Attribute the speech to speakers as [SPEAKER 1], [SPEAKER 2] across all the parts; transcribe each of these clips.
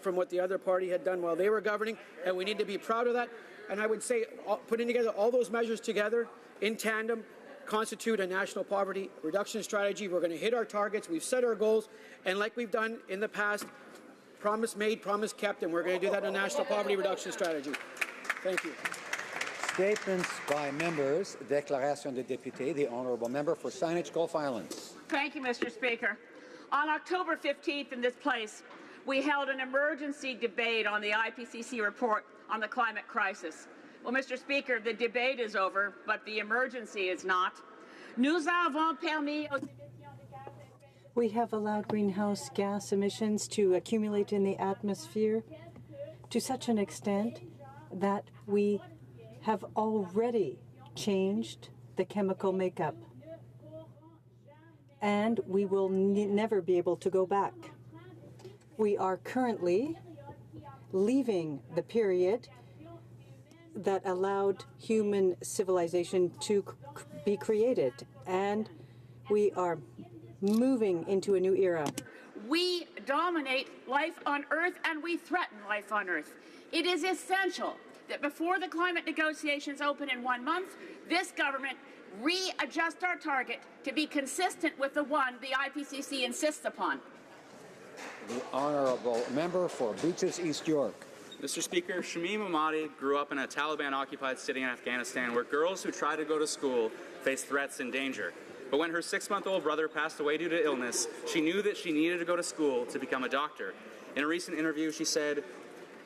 [SPEAKER 1] from what the other party had done while they were governing, and we need to be proud of that. And I would say putting together all those measures together in tandem constitute a national poverty reduction strategy. We're going to hit our targets. We've set our goals, and like we've done in the past, promise made, promise kept, and we're going to do that in a national poverty reduction strategy. Thank you.
[SPEAKER 2] Statements by members. Déclaration de député. The honourable member for Saanich Gulf Islands.
[SPEAKER 3] Thank you, Mr. Speaker. On October 15th in this place, we held an emergency debate on the IPCC report on the climate crisis. Well, Mr. Speaker, the debate is over, but the emergency is not.
[SPEAKER 4] We have allowed greenhouse gas emissions to accumulate in the atmosphere to such an extent that we have already changed the chemical makeup, and we will never be able to go back. We are currently leaving the period that allowed human civilization to be created, and we are moving into a new era.
[SPEAKER 3] We dominate life on Earth, and we threaten life on Earth. It is essential that before the climate negotiations open in 1 month, this government readjust our target to be consistent with the one the IPCC insists upon.
[SPEAKER 2] The honourable member for Beaches East York.
[SPEAKER 5] Mr. Speaker, Shamim Ahmadi grew up in a Taliban-occupied city in Afghanistan where girls who tried to go to school faced threats and danger. But when her 6-month-old brother passed away due to illness, she knew that she needed to go to school to become a doctor. In a recent interview, she said,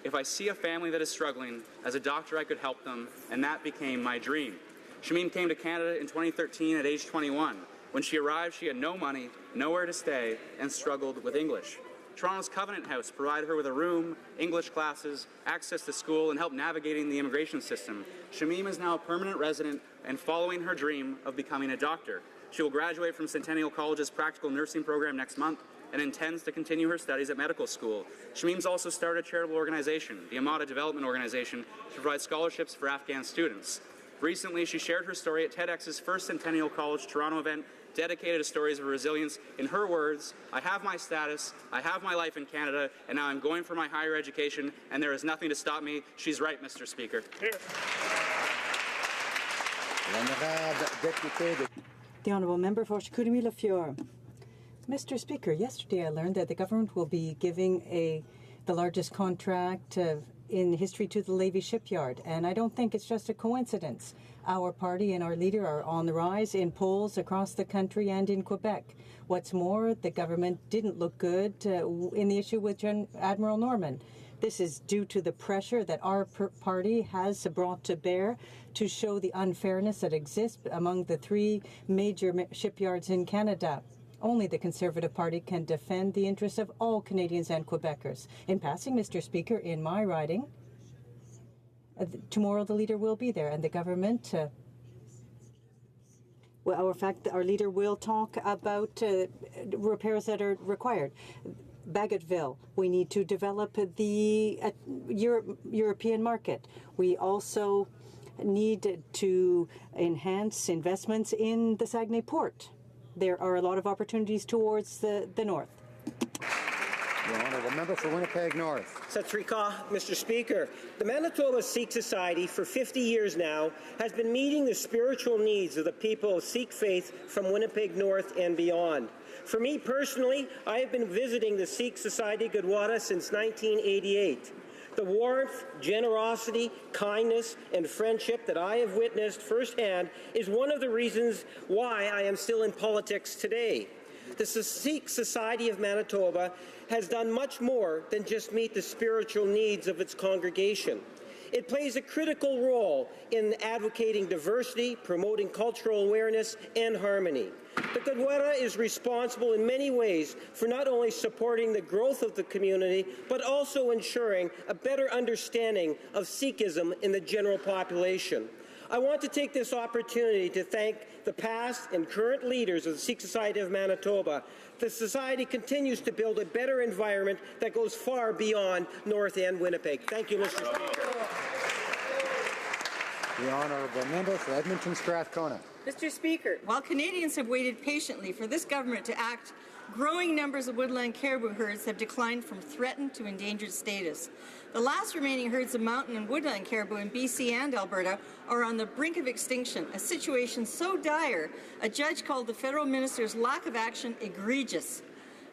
[SPEAKER 5] "If I see a family that is struggling, as a doctor I could help them, and that became my dream." Shamim came to Canada in 2013 at age 21. When she arrived, she had no money, nowhere to stay, and struggled with English. Toronto's Covenant House provided her with a room, English classes, access to school, and help navigating the immigration system. Shamim is now a permanent resident and following her dream of becoming a doctor. She will graduate from Centennial College's practical nursing program next month and intends to continue her studies at medical school. Shamim's also started a charitable organization, the Amada Development Organization, to provide scholarships for Afghan students. Recently, she shared her story at TEDx's first Centennial College Toronto event, dedicated to stories of resilience. In her words, "I have my status, I have my life in Canada, and now I'm going for my higher education, and there is nothing to stop me." She's right, Mr. Speaker.
[SPEAKER 4] The honourable member for Chicoutimi-Le-Fjord. Mr. Speaker, yesterday I learned that the government will be giving the largest contract in history to the Levy shipyard, and I don't think it's just a coincidence. Our party and our leader are on the rise in polls across the country and in Quebec. What's more, the government didn't look good in the issue with Admiral Norman. This is due to the pressure that our party has brought to bear to show the unfairness that exists among the three major shipyards in Canada. Only the Conservative Party can defend the interests of all Canadians and Quebecers. In passing, Mr. Speaker, in my riding, tomorrow the leader will be there, and the government, our leader will talk about repairs that are required. Bagotville, we need to develop the European market. We also need to enhance investments in the Saguenay port. There are a lot of opportunities towards the north.
[SPEAKER 2] The honourable member for Winnipeg North.
[SPEAKER 6] Satrika, Mr. Speaker, the Manitoba Sikh Society for 50 years now has been meeting the spiritual needs of the people of Sikh faith from Winnipeg North and beyond. For me personally, I have been visiting the Sikh Society Gurdwara since 1988. The warmth, generosity, kindness, and friendship that I have witnessed firsthand is one of the reasons why I am still in politics today. The Sikh Society of Manitoba has done much more than just meet the spiritual needs of its congregation. It plays a critical role in advocating diversity, promoting cultural awareness, and harmony. The Gurdwara is responsible in many ways for not only supporting the growth of the community, but also ensuring a better understanding of Sikhism in the general population. I want to take this opportunity to thank the past and current leaders of the Sikh Society of Manitoba. The Society continues to build a better environment that goes far beyond North End Winnipeg. Thank you, Mr. Speaker.
[SPEAKER 2] The honourable member for Edmonton Strathcona.
[SPEAKER 7] Mr. Speaker, while Canadians have waited patiently for this government to act growing numbers of woodland caribou herds have declined from threatened to endangered status. The last remaining herds of mountain and woodland caribou in BC and Alberta are on the brink of extinction, a situation so dire, a judge called the federal minister's lack of action egregious.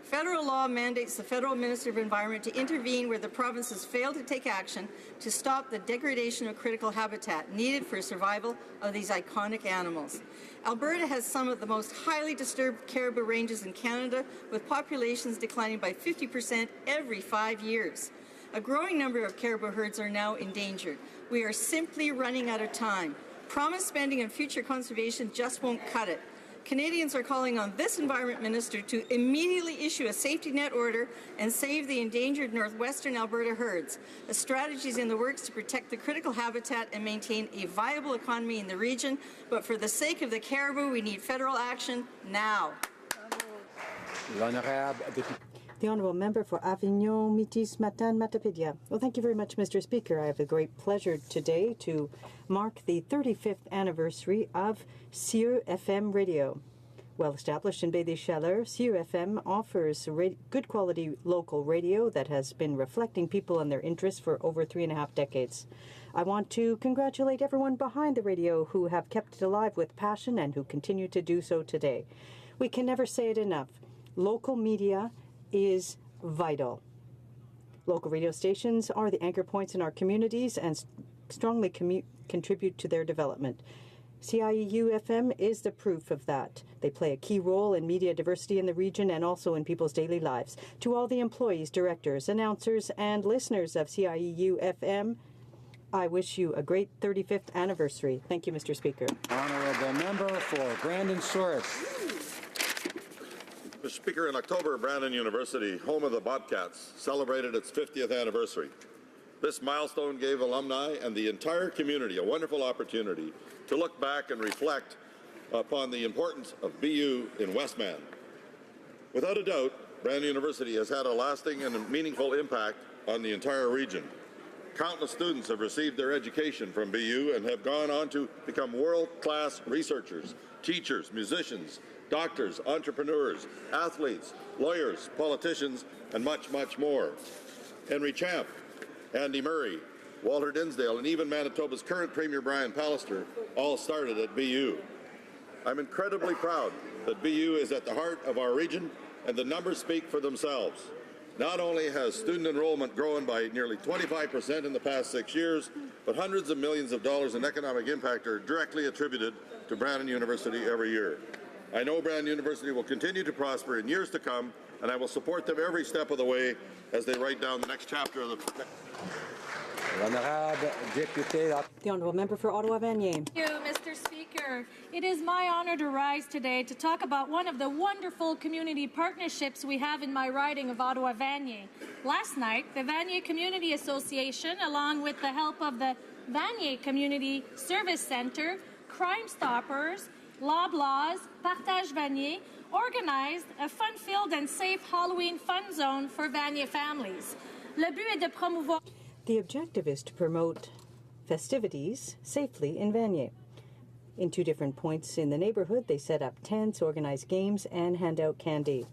[SPEAKER 7] Federal law mandates the federal minister of environment to intervene where the provinces fail to take action to stop the degradation of critical habitat needed for survival of these iconic animals. Alberta has some of the most highly disturbed caribou ranges in Canada, with populations declining by 50% every 5 years. A growing number of caribou herds are now endangered. We are simply running out of time. Promised spending on future conservation just won't cut it. Canadians are calling on this Environment Minister to immediately issue a safety net order and save the endangered northwestern Alberta herds. A strategy is in the works to protect the critical habitat and maintain a viable economy in the region, but for the sake of the caribou, we need federal action now.
[SPEAKER 4] The Honourable Member for Avignon, Métis, Matane, Matapédia. Well, thank you very much, Mr. Speaker. I have the great pleasure today to mark the 35th anniversary of CIE FM Radio. Well established in Baie des Chaleurs, CIE FM offers good quality local radio that has been reflecting people and their interests for over 3.5 decades. I want to congratulate everyone behind the radio who have kept it alive with passion and who continue to do so today. We can never say it enough. Local media is vital. Local radio stations are the anchor points in our communities and strongly contribute to their development. CIEU-FM is the proof of that. They play a key role in media diversity in the region and also in people's daily lives. To all the employees, directors, announcers, and listeners of CIEU-FM, I wish you a great 35th anniversary. Thank you, Mr. Speaker.
[SPEAKER 2] Honourable Member for Brandon Souris.
[SPEAKER 8] Mr. Speaker, in October, Brandon University, home of the Bobcats, celebrated its 50th anniversary. This milestone gave alumni and the entire community a wonderful opportunity to look back and reflect upon the importance of BU in Westman. Without a doubt, Brandon University has had a lasting and meaningful impact on the entire region. Countless students have received their education from BU and have gone on to become world-class researchers, teachers, musicians, doctors, entrepreneurs, athletes, lawyers, politicians, and much, much more. Henry Champ, Andy Murray, Walter Dinsdale, and even Manitoba's current Premier Brian Pallister all started at BU. I'm incredibly proud that BU is at the heart of our region, and the numbers speak for themselves. Not only has student enrollment grown by nearly 25% in the past 6 years, but hundreds of millions of dollars in economic impact are directly attributed to Brandon University every year. I know Brandon University will continue to prosper in years to come, and I will support them every step of the way as they write down the next chapter of the...
[SPEAKER 4] The Honourable Member for Ottawa-Vanier.
[SPEAKER 9] Thank you, Mr. Speaker. It is my honour to rise today to talk about one of the wonderful community partnerships we have in my riding of Ottawa-Vanier. Last night, the Vanier Community Association, along with the help of the Vanier Community Service Centre, Crime Stoppers, Loblaws, Partage Vanier, organized a fun-filled and safe Halloween fun zone for Vanier families. Le but est de promouvoir...
[SPEAKER 4] The objective is to promote festivities safely in Vanier. In 2 different points in the neighborhood, they set up tents, organize games, and hand out candy.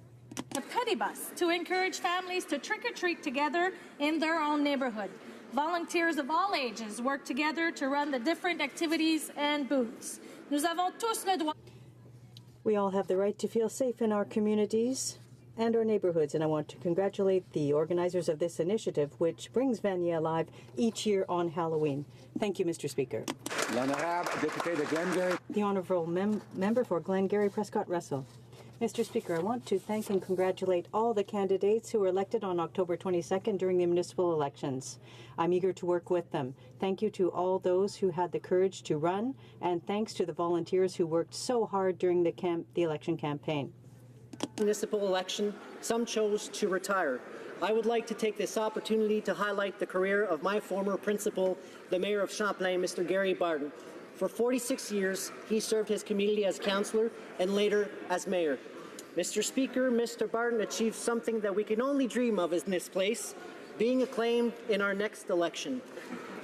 [SPEAKER 9] A petty bus to encourage families to trick-or-treat together in their own neighborhood. Volunteers of all ages work together to run the different activities and booths. Nous avons tous le droit.
[SPEAKER 4] We all have the right to feel safe in our communities and our neighborhoods, and I want to congratulate the organizers of this initiative, which brings Vanier alive each year on Halloween. Thank you, Mr. Speaker. The Honourable Member for Glengarry Prescott Russell. Mr. Speaker, I want to thank and congratulate all the candidates who were elected on October 22nd during the municipal elections. I'm eager to work with them. Thank you to all those who had the courage to run, and thanks to the volunteers who worked so hard during the election campaign.
[SPEAKER 10] Municipal election, some chose to retire. I would like to take this opportunity to highlight the career of my former principal, the Mayor of Champlain, Mr. Gary Barton. For 46 years, he served his community as councillor and later as mayor. Mr. Speaker, Mr. Barton achieved something that we can only dream of in this place, being acclaimed in our next election.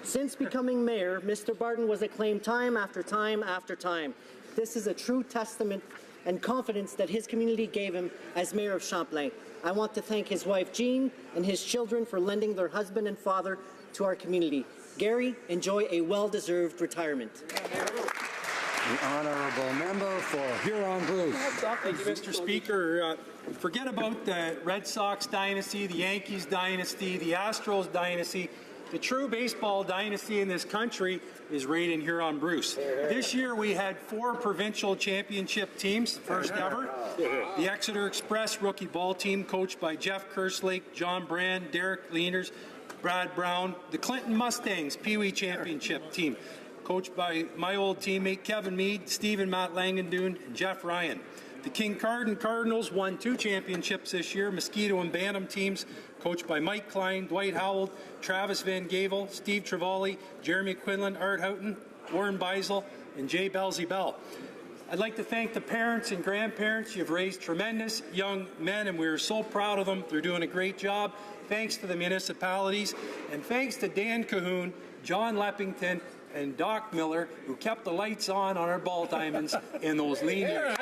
[SPEAKER 10] Since becoming mayor, Mr. Barton was acclaimed time after time after time. This is a true testament and confidence that his community gave him as Mayor of Champlain. I want to thank his wife Jean and his children for lending their husband and father to our community. Gary, enjoy a well-deserved retirement.
[SPEAKER 2] The honourable member for Huron-Bruce.
[SPEAKER 11] Thank you, Mr. Speaker. Forget about the Red Sox dynasty, the Yankees dynasty, the Astros dynasty. The true baseball dynasty in this country is right in Huron-Bruce. This year we had 4 provincial championship teams, first ever. The Exeter Express rookie ball team coached by Jeff Kerslake, John Brand, Derek Leaners, Brad Brown. The Clinton Mustangs Pee Wee Championship team coached by my old teammate Kevin Mead, Steve and Matt Langendoon, and Jeff Ryan. The King Cardinals won 2 championships this year, Mosquito and Bantam teams, coached by Mike Klein, Dwight Howell, Travis Van Gavel, Steve Trevally, Jeremy Quinlan, Art Houghton, Warren Beisel, and Jay Belzy Bell. I'd like to thank the parents and grandparents. You've raised tremendous young men, and we're so proud of them. They're doing a great job. Thanks to the municipalities, and thanks to Dan Cahoon, John Leppington, and Doc Miller, who kept the lights on our ball diamonds in those lean years.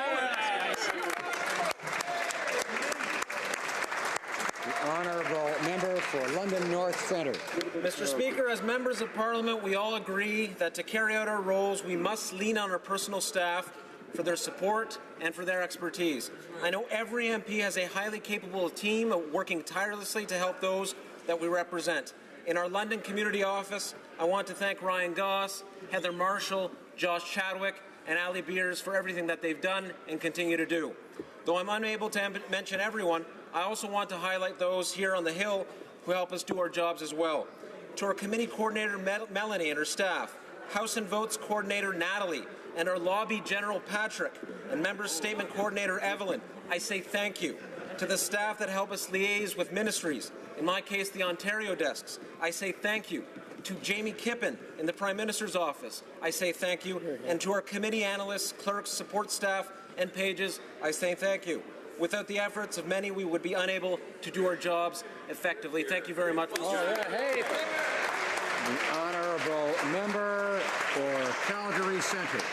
[SPEAKER 2] The honourable member for London North Centre.
[SPEAKER 12] Mr. Speaker, as members of Parliament, we all agree that to carry out our roles, we must lean on our personal staff for their support and for their expertise. I know every MP has a highly capable team working tirelessly to help those that we represent. In our London Community Office, I want to thank Ryan Goss, Heather Marshall, Josh Chadwick, and Ali Beers for everything that they've done and continue to do. Though I'm unable to mention everyone, I also want to highlight those here on the Hill who help us do our jobs as well. To our committee coordinator Melanie and her staff, House and Votes coordinator Natalie, and our lobby general Patrick, and members statement coordinator Evelyn, I say thank you. To the staff that help us liaise with ministries, in my case the Ontario desks, I say thank you. To Jamie Kippen in the Prime Minister's office, I say thank you. And to our committee analysts, clerks, support staff, and pages, I say thank you. Without the efforts of many, we would be unable to do our jobs effectively. Thank you very much, Mr. Speaker.
[SPEAKER 2] The honourable member for Calgary Centre.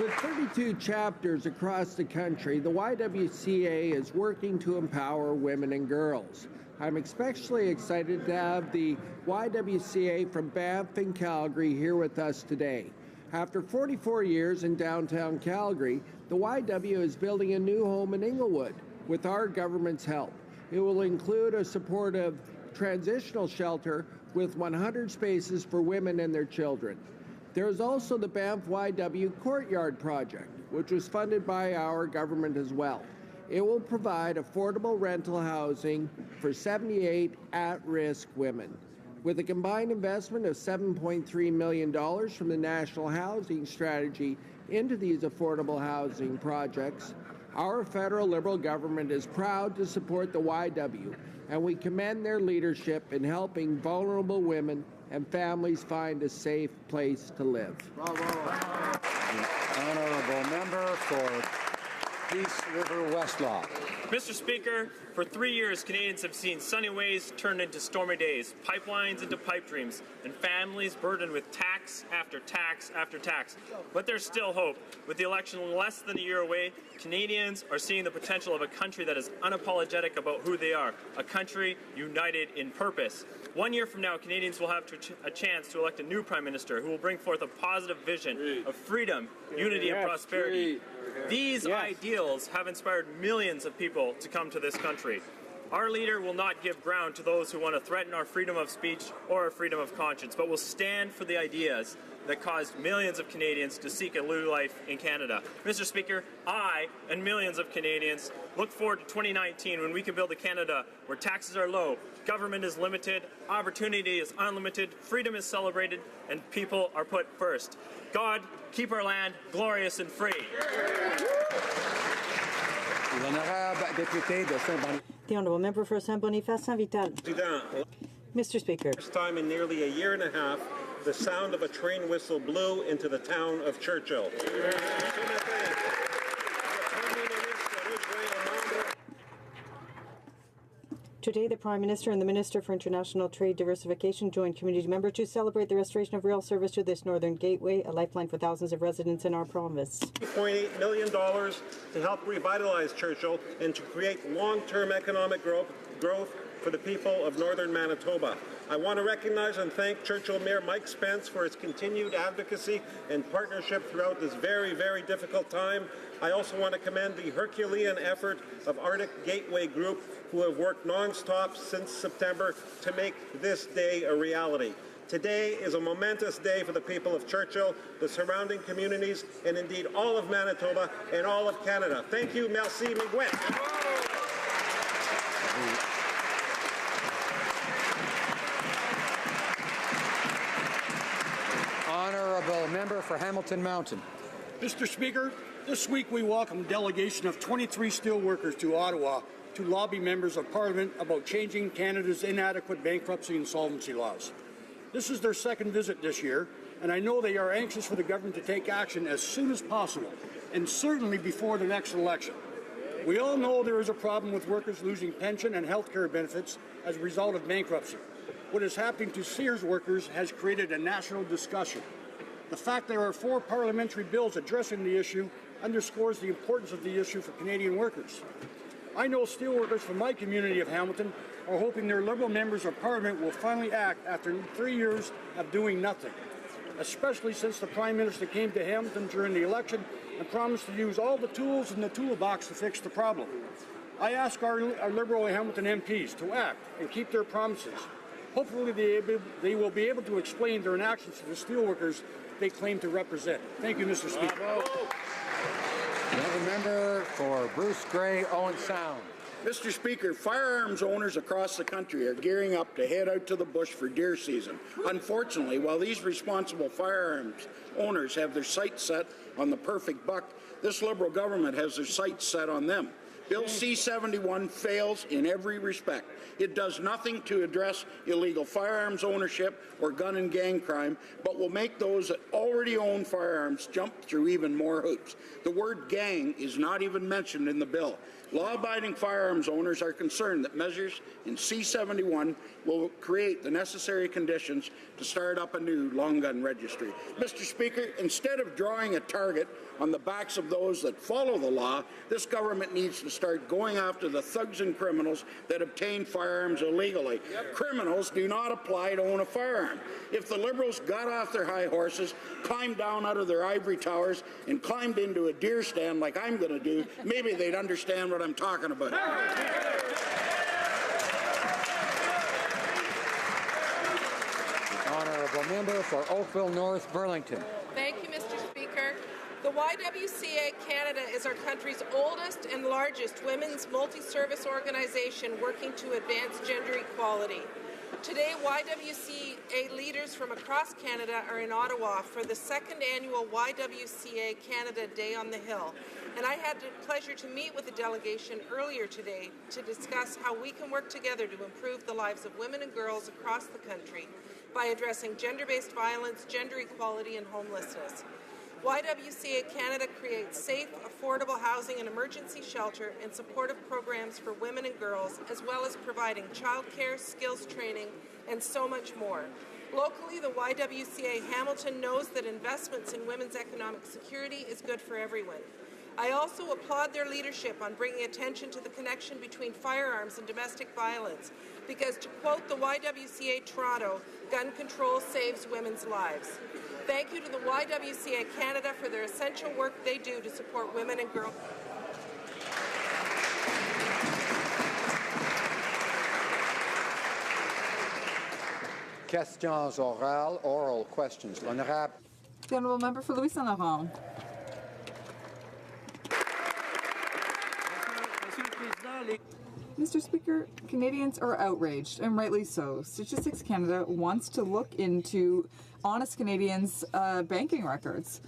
[SPEAKER 13] With 32 chapters across the country, the YWCA is working to empower women and girls. I'm especially excited to have the YWCA from Banff and Calgary here with us today. After 44 years in downtown Calgary, the YW is building a new home in Inglewood with our government's help. It will include a supportive transitional shelter with 100 spaces for women and their children. There is also the Banff YW Courtyard Project, which was funded by our government as well. It will provide affordable rental housing for 78 at-risk women. With a combined investment of $7.3 million from the National Housing Strategy into these affordable housing projects, our federal Liberal government is proud to support the YW, and we commend their leadership in helping vulnerable women and families find a safe place to live.
[SPEAKER 2] Bravo. The honourable member for Peace River Westlaw.
[SPEAKER 14] Mr. Speaker, for 3 years, Canadians have seen sunny ways turned into stormy days, pipelines into pipe dreams, and families burdened with tax after tax after tax. But there's still hope. With the election less than a year away, Canadians are seeing the potential of a country that is unapologetic about who they are, a country united in purpose. 1 year from now, Canadians will have a chance to elect a new Prime Minister who will bring forth a positive vision of freedom, unity, and prosperity. These ideals have inspired millions of people to come to this country. Our leader will not give ground to those who want to threaten our freedom of speech or our freedom of conscience, but will stand for the ideas that caused millions of Canadians to seek a new life in Canada. Mr. Speaker, I and millions of Canadians look forward to 2019 when we can build a Canada where taxes are low, government is limited, opportunity is unlimited, freedom is celebrated, and people are put first. God, keep our land glorious and free.
[SPEAKER 4] The Honourable Member for Saint-Boniface Saint-Vital. Mr. Speaker.
[SPEAKER 15] First time in nearly a year and a half, the sound of a train whistle blew into the town of Churchill.
[SPEAKER 4] Today, the Prime Minister and the Minister for International Trade Diversification joined community members to celebrate the restoration of rail service to this northern gateway, a lifeline for thousands of residents in our province.
[SPEAKER 15] $2.8 million to help revitalize Churchill and to create long-term economic growth for the people of northern Manitoba. I want to recognize and thank Churchill Mayor Mike Spence for his continued advocacy and partnership throughout this very, very difficult time. I also want to commend the Herculean effort of Arctic Gateway Group, who have worked non-stop since September to make this day a reality. Today is a momentous day for the people of Churchill, the surrounding communities, and indeed all of Manitoba and all of Canada. Thank you, merci, miigwech.
[SPEAKER 2] Honourable Member for Hamilton Mountain.
[SPEAKER 16] Mr. Speaker, this week we welcome a delegation of 23 steelworkers to Ottawa to lobby members of Parliament about changing Canada's inadequate bankruptcy and solvency laws. This is their second visit this year, and I know they are anxious for the government to take action as soon as possible, and certainly before the next election. We all know there is a problem with workers losing pension and health care benefits as a result of bankruptcy. What is happening to Sears workers has created a national discussion. The fact there are 4 parliamentary bills addressing the issue underscores the importance of the issue for Canadian workers. I know steelworkers from my community of Hamilton are hoping their Liberal members of Parliament will finally act after 3 years of doing nothing, especially since the Prime Minister came to Hamilton during the election and promised to use all the tools in the toolbox to fix the problem. I ask our Liberal Hamilton MPs to act and keep their promises. Hopefully they will be able to explain their inactions to the steelworkers they claim to represent. Thank you, Mr. Speaker.
[SPEAKER 2] Another member for Bruce Grey, Owen Sound.
[SPEAKER 17] Mr. Speaker, firearms owners across the country are gearing up to head out to the bush for deer season. Unfortunately, while these responsible firearms owners have their sights set on the perfect buck, this Liberal government has their sights set on them. Bill C-71 fails in every respect. It does nothing to address illegal firearms ownership or gun and gang crime, but will make those that already own firearms jump through even more hoops. The word gang is not even mentioned in the bill. Law-abiding firearms owners are concerned that measures in C-71 will create the necessary conditions to start up a new long gun registry. Mr. Speaker, instead of drawing a target on the backs of those that follow the law, this government needs to start going after the thugs and criminals that obtain firearms illegally. Criminals do not apply to own a firearm. If the Liberals got off their high horses, climbed down out of their ivory towers, and climbed into a deer stand like I'm going to do, maybe they'd understand what I'm talking about.
[SPEAKER 2] Honourable Member for Oakville North, Burlington.
[SPEAKER 18] Thank you, Mr. Speaker. The YWCA Canada is our country's oldest and largest women's multi-service organization working to advance gender equality. Today, YWCA leaders from across Canada are in Ottawa for the second annual YWCA Canada Day on the Hill, and I had the pleasure to meet with the delegation earlier today to discuss how we can work together to improve the lives of women and girls across the country by addressing gender-based violence, gender equality, and homelessness. YWCA Canada creates safe, affordable housing and emergency shelter and supportive programs for women and girls, as well as providing childcare, skills training, and so much more. Locally, the YWCA Hamilton knows that investments in women's economic security is good for everyone. I also applaud their leadership on bringing attention to the connection between firearms and domestic violence, because to quote the YWCA Toronto, gun control saves women's lives. Thank you to the YWCA Canada for their essential work they do to support women and girls.
[SPEAKER 2] Questions orales, oral questions. L'honorable.
[SPEAKER 19] The Honourable Member for Louis Saint Laurent. Mr. Speaker, Canadians are outraged, and rightly so. Statistics Canada wants to look into honest Canadians' banking records.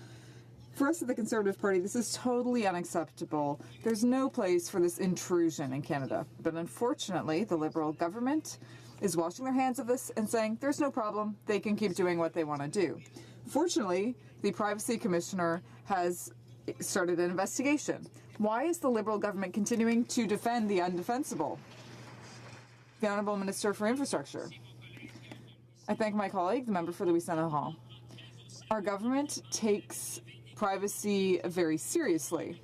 [SPEAKER 19] For us at the Conservative Party, this is totally unacceptable. There's no place for this intrusion in Canada. But unfortunately, the Liberal government is washing their hands of this and saying, there's no problem, they can keep doing what they want to do. Fortunately, the Privacy Commissioner has started an investigation. Why is the Liberal government continuing to defend the undefensible? The Honourable Minister for Infrastructure. I thank my colleague, the member for Louis-Saint-Laurent. Our government takes privacy very seriously.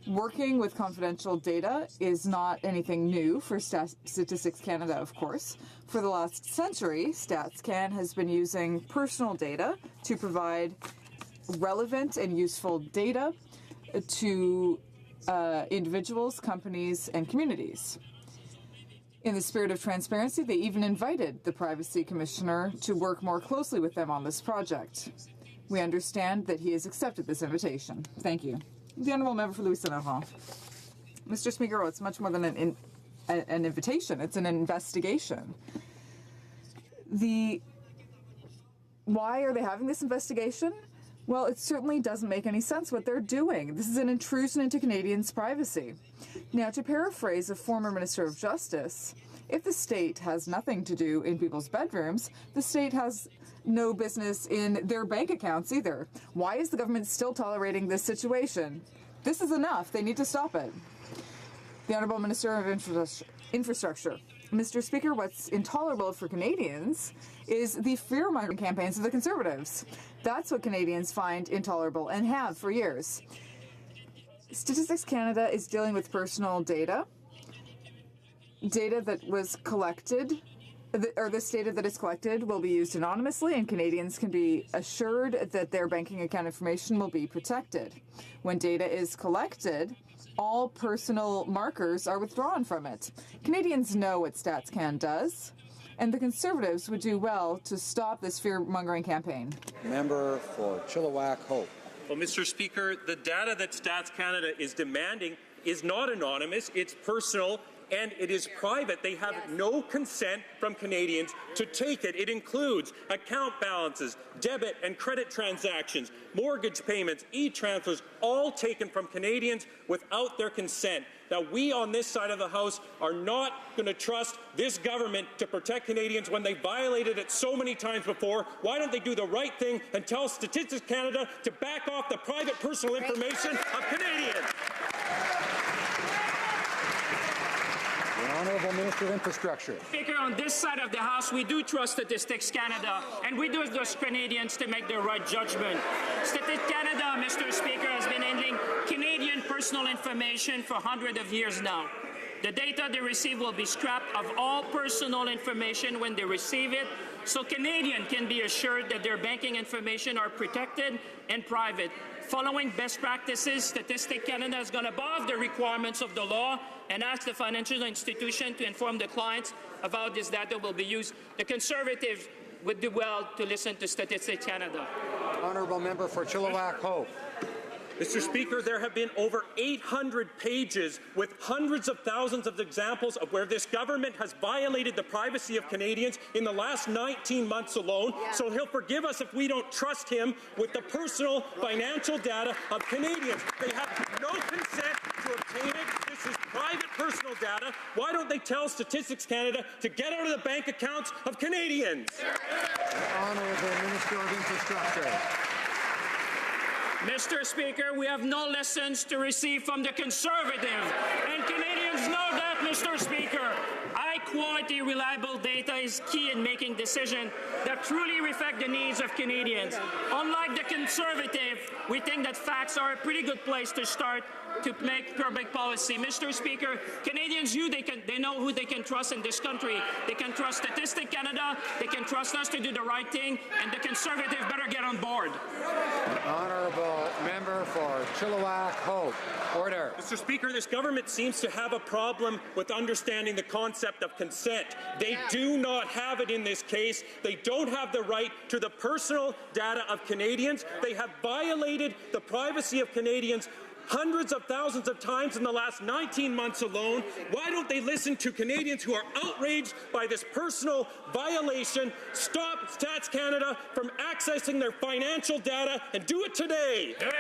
[SPEAKER 19] Working with confidential data is not anything new for Statistics Canada, of course. For the last century, StatsCan has been using personal data to provide relevant and useful data to individuals, companies, and communities. In the spirit of transparency, they even invited the Privacy Commissioner to work more closely with them on this project. We understand that he has accepted this invitation. Thank you. The Honourable Member for Louis-Saint-Laurent. Mr. Speaker, it's much more than an invitation. It's an investigation. Why are they having this investigation? Well, it certainly doesn't make any sense what they're doing. This is an intrusion into Canadians' privacy. Now, to paraphrase a former Minister of Justice, if the state has nothing to do in people's bedrooms, the state has no business in their bank accounts either. Why is the government still tolerating this situation? This is enough. They need to stop it. The Honourable Minister of Infrastructure. Mr. Speaker, what's intolerable for Canadians is the fear-mongering campaigns of the Conservatives. That's what Canadians find intolerable and have for years. Statistics Canada is dealing with personal data that was collected, or this data that is collected will be used anonymously, and Canadians can be assured that their banking account information will be protected. When data is collected, all personal markers are withdrawn from it. Canadians know what StatsCan does, and the Conservatives would do well to stop this fear-mongering campaign.
[SPEAKER 2] Member for Chilliwack Hope.
[SPEAKER 14] Well, Mr. Speaker, the data that Stats Canada is demanding is not anonymous, it's personal, and it is private. They have no consent from Canadians to take it. It includes account balances, debit and credit transactions, mortgage payments, e-transfers, all taken from Canadians without their consent. Now, we on this side of the House are not going to trust this government to protect Canadians when they violated it so many times before. Why don't they do the right thing and tell Statistics Canada to back off the private personal information of Canadians?
[SPEAKER 2] Honourable Minister of Infrastructure.
[SPEAKER 20] Speaker, on this side of the House, we do trust Statistics Canada, and we do trust Canadians to make the right judgment. Statistics Canada, Mr. Speaker, has been handling Canadian personal information for hundreds of years now. The data they receive will be scrapped of all personal information when they receive it, so Canadians can be assured that their banking information are protected and private. Following best practices, Statistics Canada has gone above the requirements of the law and asked the financial institution to inform the clients of how this data will be used. The Conservatives would do well to listen to Statistics Canada.
[SPEAKER 2] Honourable Member for Chilliwack Hope.
[SPEAKER 14] Mr. Speaker, there have been over 800 pages with hundreds of thousands of examples of where this government has violated the privacy of Canadians in the last 19 months alone, so he'll forgive us if we don't trust him with the personal financial data of Canadians. They have no consent to obtain it. This is private personal data. Why don't they tell Statistics Canada to get out of the bank accounts of Canadians?
[SPEAKER 2] The Honourable Minister of Infrastructure.
[SPEAKER 20] Mr. Speaker, we have no lessons to receive from the Conservative, and Canadians know that, Mr. Speaker. High-quality, reliable data is key in making decisions that truly reflect the needs of Canadians. Unlike the Conservative, we think that facts are a pretty good place to start to make public policy. Mr. Speaker, Canadians, they know who they can trust in this country. They can trust Statistics Canada, they can trust us to do the right thing, and the Conservative better get on board.
[SPEAKER 2] Honourable Member for Chilliwack Hope. Order.
[SPEAKER 14] Mr. Speaker, this government seems to have a problem with understanding the concept of consent. They do not have it in this case. They don't have the right to the personal data of Canadians. They have violated the privacy of Canadians hundreds of thousands of times in the last 19 months alone. Why don't they listen to Canadians who are outraged by this personal violation? Stop Stats Canada from accessing their financial data and do it today.
[SPEAKER 2] The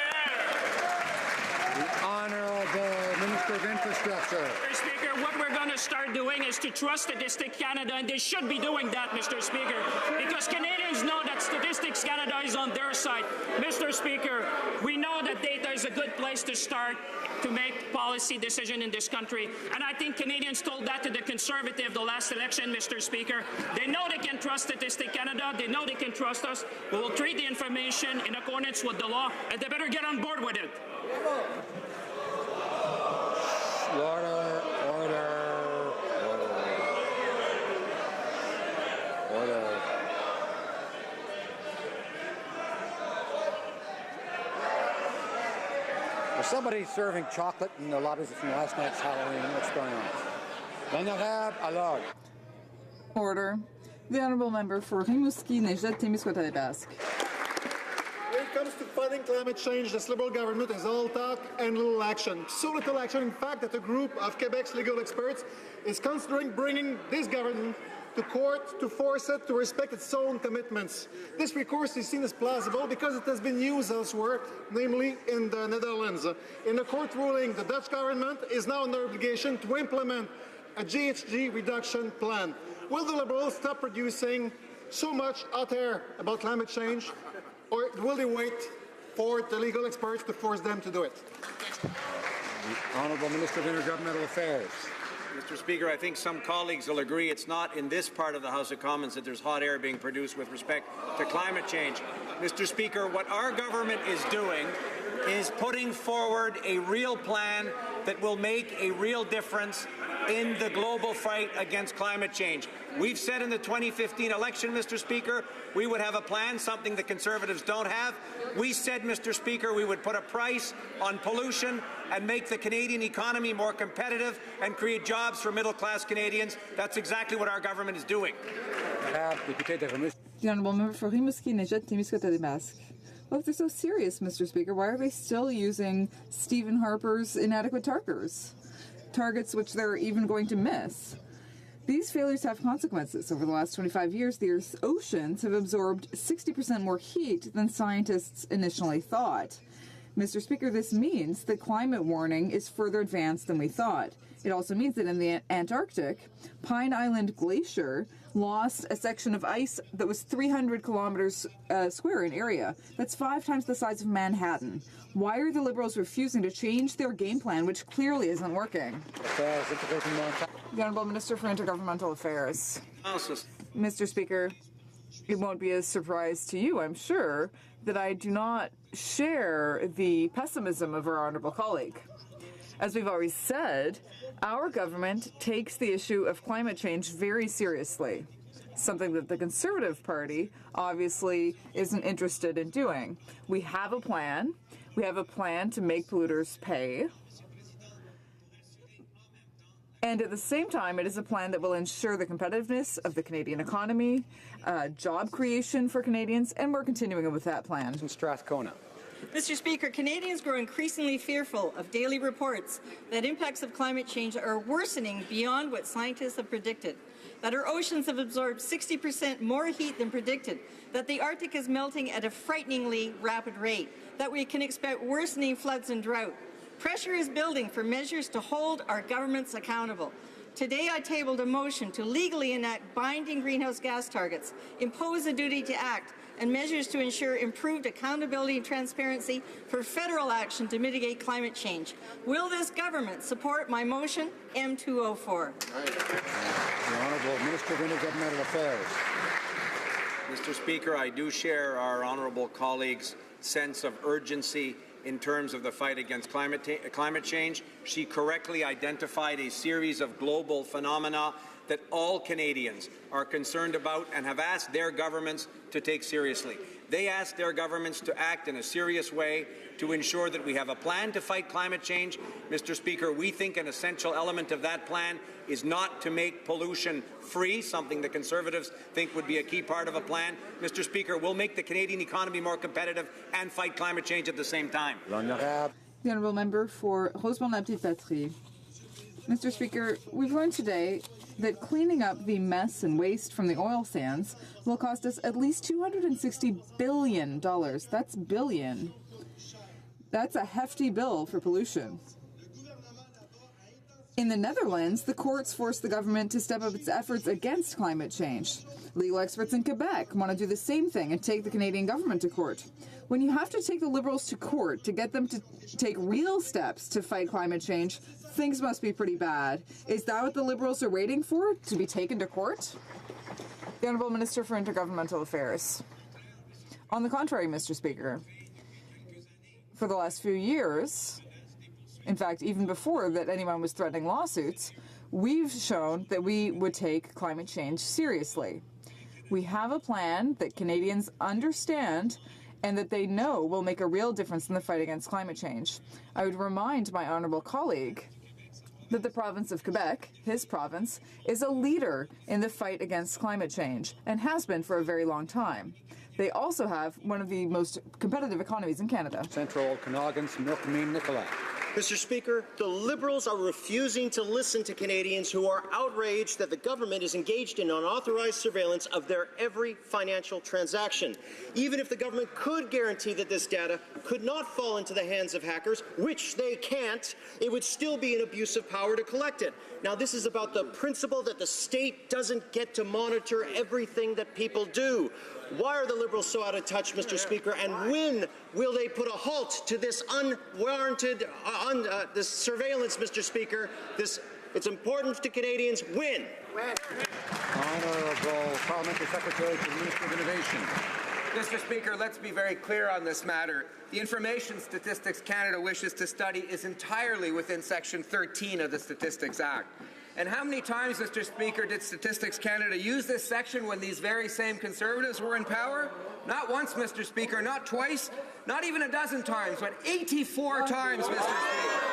[SPEAKER 2] Honourable Minister of Infrastructure.
[SPEAKER 20] Mr. Speaker, what we're going to start doing is to trust Statistics Canada, and they should be doing that, Mr. Speaker, because Canadians know that Statistics Canada is on their side. Mr. Speaker, we know that data is a good good place to start to make policy decision in this country. And I think Canadians told that to the Conservative the last election, Mr. Speaker. They know they can trust Statistic Canada. They know they can trust us. We will treat the information in accordance with the law, and they better get on board with it.
[SPEAKER 2] Order. There's somebody serving chocolate in the lobbies from last night's Halloween. What's going on? L'honorable alors.
[SPEAKER 19] Order. The Honourable Member for Rimouski, Nejet, Témiscouata-les-Basques.
[SPEAKER 21] When it comes to fighting climate change, this Liberal government is all talk and little action. So little action, in fact, that a group of Quebec's legal experts is considering bringing this government to court to force it to respect its own commitments. This recourse is seen as plausible because it has been used elsewhere, namely in the Netherlands. In a court ruling, the Dutch government is now under obligation to implement a GHG reduction plan. Will the Liberals stop producing so much hot air about climate change, or will they wait for the legal experts to force them to do it?
[SPEAKER 2] The Honourable Minister of Intergovernmental Affairs.
[SPEAKER 22] Mr. Speaker, I think some colleagues will agree it's not in this part of the House of Commons that there's hot air being produced with respect to climate change. Mr. Speaker, what our government is doing is putting forward a real plan that will make a real difference in the global fight against climate change. We've said in the 2015 election, Mr. Speaker, we would have a plan, something the Conservatives don't have. We said, Mr. Speaker, we would put a price on pollution and make the Canadian economy more competitive and create jobs for middle-class Canadians. That's exactly what our government is doing.
[SPEAKER 19] The Honourable Member for Rimouski, Nejet, Témiscouata-les-Basques. Well, if they're so serious, Mr. Speaker, why are they still using Stephen Harper's inadequate targets which they're even going to miss? These failures have consequences. Over the last 25 years, the Earth's oceans have absorbed 60% more heat than scientists initially thought. Mr. Speaker, this means that climate warming is further advanced than we thought. It also means that in the Antarctic, Pine Island Glacier lost a section of ice that was 300 kilometers square in area. That's 5 times the size of Manhattan. Why are the Liberals refusing to change their game plan, which clearly isn't working? The Honourable Minister for Intergovernmental Affairs. Mr. Speaker, it won't be a surprise to you, I'm sure, that I do not share the pessimism of our honourable colleague. As we've always said, our government takes the issue of climate change very seriously, something that the Conservative Party obviously isn't interested in doing. We have a plan. We have a plan to make polluters pay. And at the same time, it is a plan that will ensure the competitiveness of the Canadian economy, job creation for Canadians, and we're continuing with that plan.
[SPEAKER 2] Strathcona.
[SPEAKER 7] Mr. Speaker, Canadians grow increasingly fearful of daily reports that impacts of climate change are worsening beyond what scientists have predicted, that our oceans have absorbed 60% more heat than predicted, that the Arctic is melting at a frighteningly rapid rate, that we can expect worsening floods and drought. Pressure is building for measures to hold our governments accountable. Today I tabled a motion to legally enact binding greenhouse gas targets, impose a duty to act, and measures to ensure improved accountability and transparency for federal action to mitigate climate change. Will this government support my motion, M204?
[SPEAKER 2] The Honourable Minister of Intergovernmental Affairs.
[SPEAKER 22] Mr. Speaker, I do share our honourable colleague's sense of urgency in terms of the fight against climate change. She correctly identified a series of global phenomena that all Canadians are concerned about and have asked their governments to take seriously. They asked their governments to act in a serious way to ensure that we have a plan to fight climate change. Mr. Speaker, we think an essential element of that plan is not to make pollution free, something the Conservatives think would be a key part of a plan. Mr. Speaker, we'll make the Canadian economy more competitive and fight climate change at the same time.
[SPEAKER 19] The Honourable Member for Rosemont-la-Petite-Patrie. Mr. Speaker, we've learned today that cleaning up the mess and waste from the oil sands will cost us at least $260 billion. That's billion. That's a hefty bill for pollution. In the Netherlands, the courts forced the government to step up its efforts against climate change. Legal experts in Quebec want to do the same thing and take the Canadian government to court. When you have to take the Liberals to court to get them to take real steps to fight climate change, things must be pretty bad. Is that what the Liberals are waiting for, to be taken to court? The Honourable Minister for Intergovernmental Affairs. On the contrary, Mr. Speaker, for the last few years, in fact, even before that anyone was threatening lawsuits, we've shown that we would take climate change seriously. We have a plan that Canadians understand and that they know will make a real difference in the fight against climate change. I would remind my honourable colleague that the province of Quebec, his province, is a leader in the fight against climate change and has been for a very long time. They also have one of the most competitive economies in Canada.
[SPEAKER 2] Central Okanagan's Milkmean Nicolai.
[SPEAKER 1] Mr. Speaker, the Liberals are refusing to listen to Canadians who are outraged that the government is engaged in unauthorized surveillance of their every financial transaction. Even if the government could guarantee that this data could not fall into the hands of hackers, which they can't, it would still be an abuse of power to collect it. Now, this is about the principle that the state doesn't get to monitor everything that people do. Why are the Liberals so out of touch, Mr. Speaker, and when will they put a halt to this unwarranted this surveillance, Mr. Speaker? It's important to Canadians. When?
[SPEAKER 2] Honourable Parliamentary Secretary to the Minister of Innovation.
[SPEAKER 3] Mr. Speaker, let's be very clear on this matter. The information Statistics Canada wishes to study is entirely within Section 13 of the Statistics Act. And how many times, Mr. Speaker, did Statistics Canada use this section when these very same Conservatives were in power? Not once, Mr. Speaker, not twice, not even a dozen times, but 84 times, Mr. Speaker.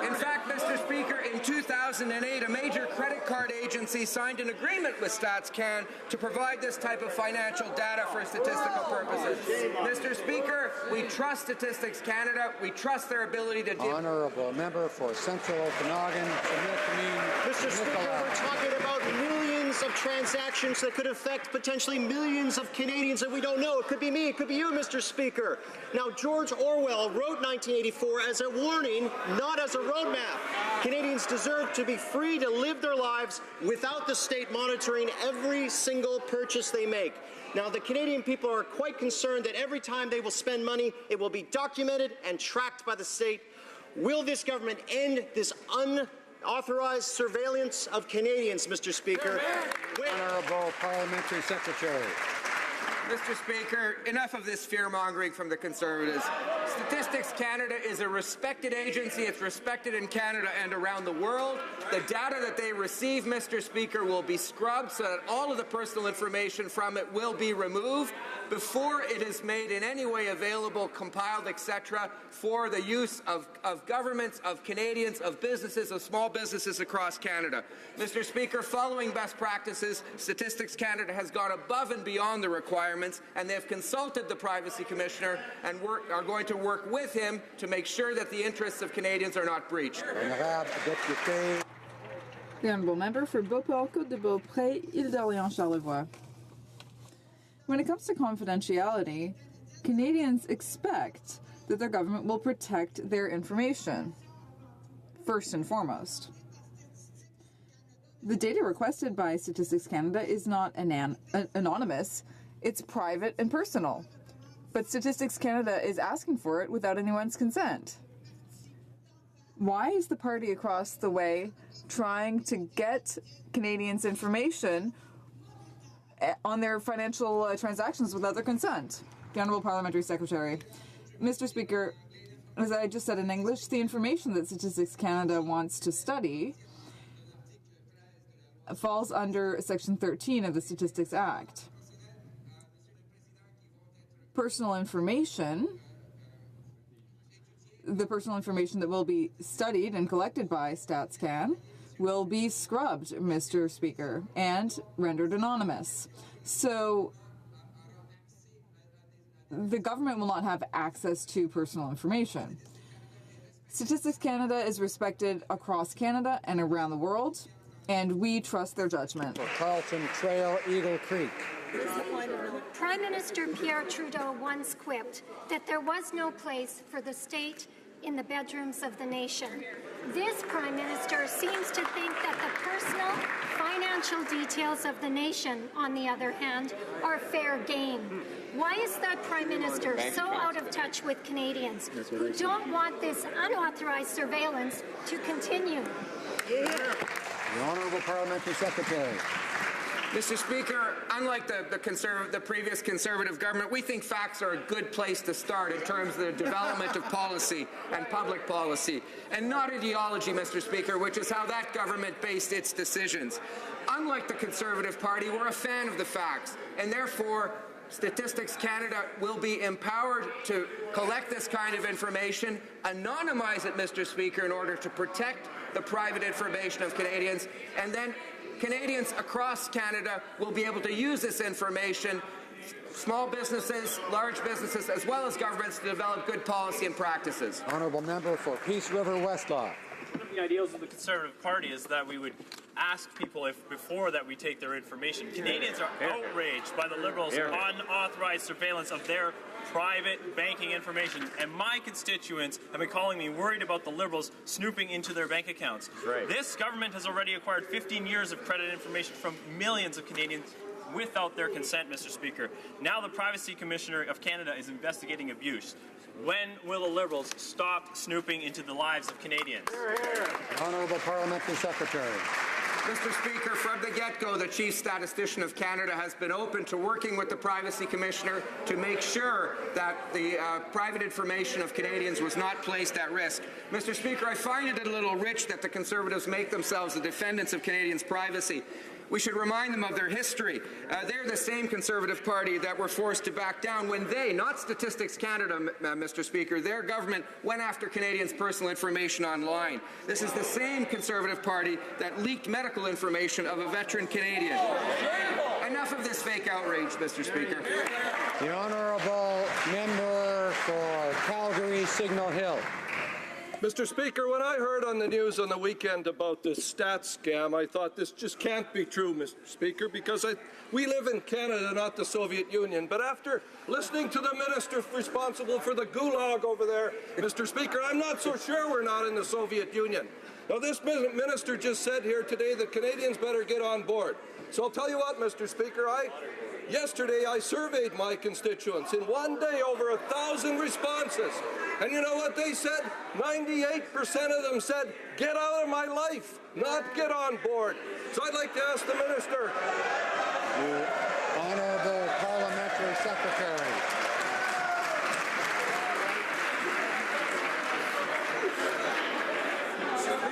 [SPEAKER 3] In fact, Mr. Speaker, in 2008, a major credit card agency signed an agreement with StatsCan to provide this type of financial data for statistical purposes. Mr. Speaker, we trust Statistics Canada. We trust their ability to...
[SPEAKER 2] Honourable Member for Central Okanagan.
[SPEAKER 1] Mr. Speaker, we're talking about millions of transactions that could affect potentially millions of Canadians that we don't know. It could be me, it could be you, Mr. Speaker. Now, George Orwell wrote 1984 as a warning, not as a roadmap. Canadians deserve to be free to live their lives without the state monitoring every single purchase they make. Now, the Canadian people are quite concerned that every time they will spend money, it will be documented and tracked by the state. Will this government end this unauthorized surveillance of Canadians, Mr. Speaker?
[SPEAKER 2] Honourable Parliamentary Secretary.
[SPEAKER 3] Mr. Speaker, enough of this fear-mongering from the Conservatives. Statistics Canada is a respected agency. It's respected in Canada and around the world. The data that they receive, Mr. Speaker, will be scrubbed so that all of the personal information from it will be removed before it is made in any way available, compiled, etc., for the use of governments, of Canadians, of businesses, of small businesses across Canada. Mr. Speaker, following best practices, Statistics Canada has gone above and beyond the requirements, and they have consulted the Privacy Commissioner and are going to work with him to make sure that the interests of Canadians are not breached.
[SPEAKER 19] The Honourable Member for Beauport, Côte de Beaupré, Île d'Orléans, Charlevoix. When it comes to confidentiality, Canadians expect that their government will protect their information, first and foremost. The data requested by Statistics Canada is not anonymous, it's private and personal. But Statistics Canada is asking for it without anyone's consent. Why is the party across the way trying to get Canadians' information on their financial transactions without their consent? The Honourable Parliamentary Secretary. Mr. Speaker, as I just said in English, the information that Statistics Canada wants to study falls under Section 13 of the Statistics Act. Personal information, the personal information that will be studied and collected by StatsCan, will be scrubbed, Mr. Speaker, and rendered anonymous. So the government will not have access to personal information. Statistics Canada is respected across Canada and around the world, and we trust their judgment.
[SPEAKER 2] Carlton Trail, Eagle Creek.
[SPEAKER 23] Prime Minister Pierre Trudeau once quipped that there was no place for the state
[SPEAKER 5] in the bedrooms of the nation. This Prime Minister seems to think that the personal financial details of the nation, on the other hand, are fair game. Why is that Prime Minister so out of touch with Canadians who don't want this unauthorized surveillance to continue?
[SPEAKER 2] The Honourable Parliamentary Secretary.
[SPEAKER 3] Mr. Speaker, unlike the previous Conservative government, we think facts are a good place to start in terms of the development of policy and public policy, and not ideology, Mr. Speaker, which is how that government based its decisions. Unlike the Conservative Party, we're a fan of the facts, and therefore Statistics Canada will be empowered to collect this kind of information, anonymize it, Mr. Speaker, in order to protect the private information of Canadians, and then Canadians across Canada will be able to use this information, small businesses, large businesses, as well as governments, to develop good policy and practices.
[SPEAKER 2] Honourable Member for Peace River Westlaw.
[SPEAKER 14] One of the ideals of the Conservative Party is that we would ask people if before that we take their information. Canadians are outraged by the Liberals' unauthorized surveillance of their private banking information, and my constituents have been calling me worried about the Liberals snooping into their bank accounts. Right. This government has already acquired 15 years of credit information from millions of Canadians without their consent, Mr. Speaker. Now the Privacy Commissioner of Canada is investigating abuse. When will the Liberals stop snooping into the lives of Canadians?
[SPEAKER 2] Honourable Parliamentary Secretary.
[SPEAKER 3] Mr. Speaker, from the get-go, the Chief Statistician of Canada has been open to working with the Privacy Commissioner to make sure that the private information of Canadians was not placed at risk. Mr. Speaker, I find it a little rich that the Conservatives make themselves the defendants of Canadians' privacy. We should remind them of their history. They're the same Conservative Party that were forced to back down when they, not Statistics Canada, Mr. Speaker, their government went after Canadians' personal information online. This is the same Conservative Party that leaked medical information of a veteran Canadian. Enough of this fake outrage, Mr. Speaker.
[SPEAKER 2] The Honourable Member for Calgary Signal Hill.
[SPEAKER 6] Mr. Speaker, when I heard on the news on the weekend about this stats scam, I thought this just can't be true, Mr. Speaker, because we live in Canada, not the Soviet Union. But after listening to the minister responsible for the gulag over there, Mr. Speaker, I'm not so sure we're not in the Soviet Union. Now, this minister just said here today that Canadians better get on board. So I'll tell you what, Mr. Speaker, yesterday I surveyed my constituents. In one day, over 1,000 responses. And you know what they said? 98% of them said, get out of my life, not get on board. So I'd like to ask the minister.
[SPEAKER 2] The Honourable Parliamentary Secretary.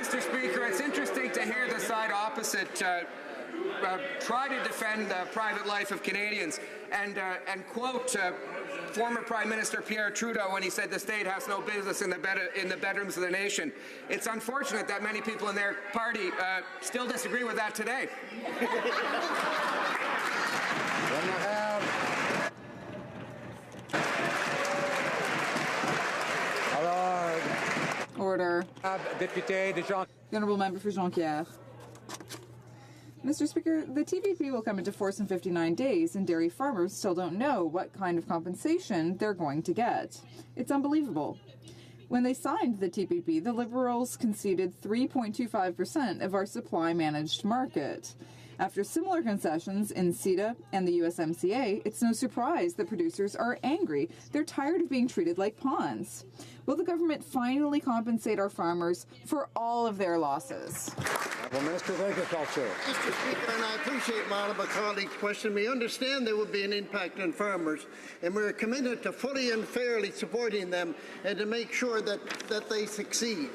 [SPEAKER 3] Mr. Speaker, it's interesting to hear the side opposite try to defend the private life of Canadians and quote former Prime Minister Pierre Trudeau when he said the state has no business in the bedrooms of the nation. It's unfortunate that many people in their party still disagree with that today.
[SPEAKER 19] Order. The Honourable Member for Jonquière. Mr. Speaker, the TPP will come into force in 59 days, and dairy farmers still don't know what kind of compensation they're going to get. It's unbelievable. When they signed the TPP, the Liberals conceded 3.25% of our supply-managed market. After similar concessions in CETA and the USMCA, it's no surprise that producers are angry. They're tired of being treated like pawns. Will the government finally compensate our farmers for all of their losses?
[SPEAKER 2] Well, Minister of Agriculture.
[SPEAKER 23] Mr. Speaker, and I appreciate my honourable colleague's question. We understand there will be an impact on farmers, and we're committed to fully and fairly supporting them and to make sure that they succeed.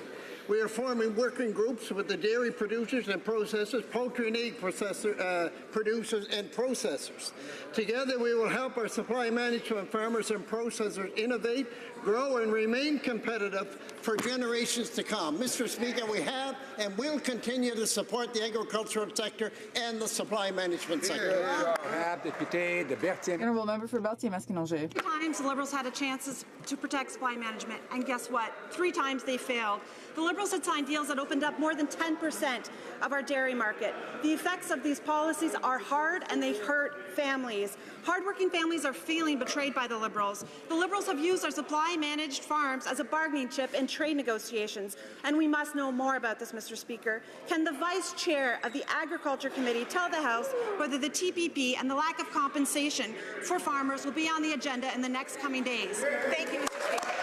[SPEAKER 23] We are forming working groups with the dairy producers and processors, poultry and egg producers and processors. Together, we will help our supply management farmers and processors innovate, grow, and remain competitive for generations to come. Mr. Speaker, we have and will continue to support the agricultural sector and the supply management sector.
[SPEAKER 19] Honourable member for Berthier-Masquinongé.
[SPEAKER 8] 3 times the Liberals had a chance to protect supply management, and guess what? 3 times they failed. The Liberals had signed deals that opened up more than 10% of our dairy market. The effects of these policies are hard, and they hurt families. Hardworking families are feeling betrayed by the Liberals. The Liberals have used our supply-managed farms as a bargaining chip in trade negotiations, and we must know more about this, Mr. Speaker. Can the Vice Chair of the Agriculture Committee tell the House whether the TPP and the lack of compensation for farmers will be on the agenda in the next coming days? Thank you, Mr. Speaker.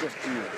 [SPEAKER 2] Just a minute.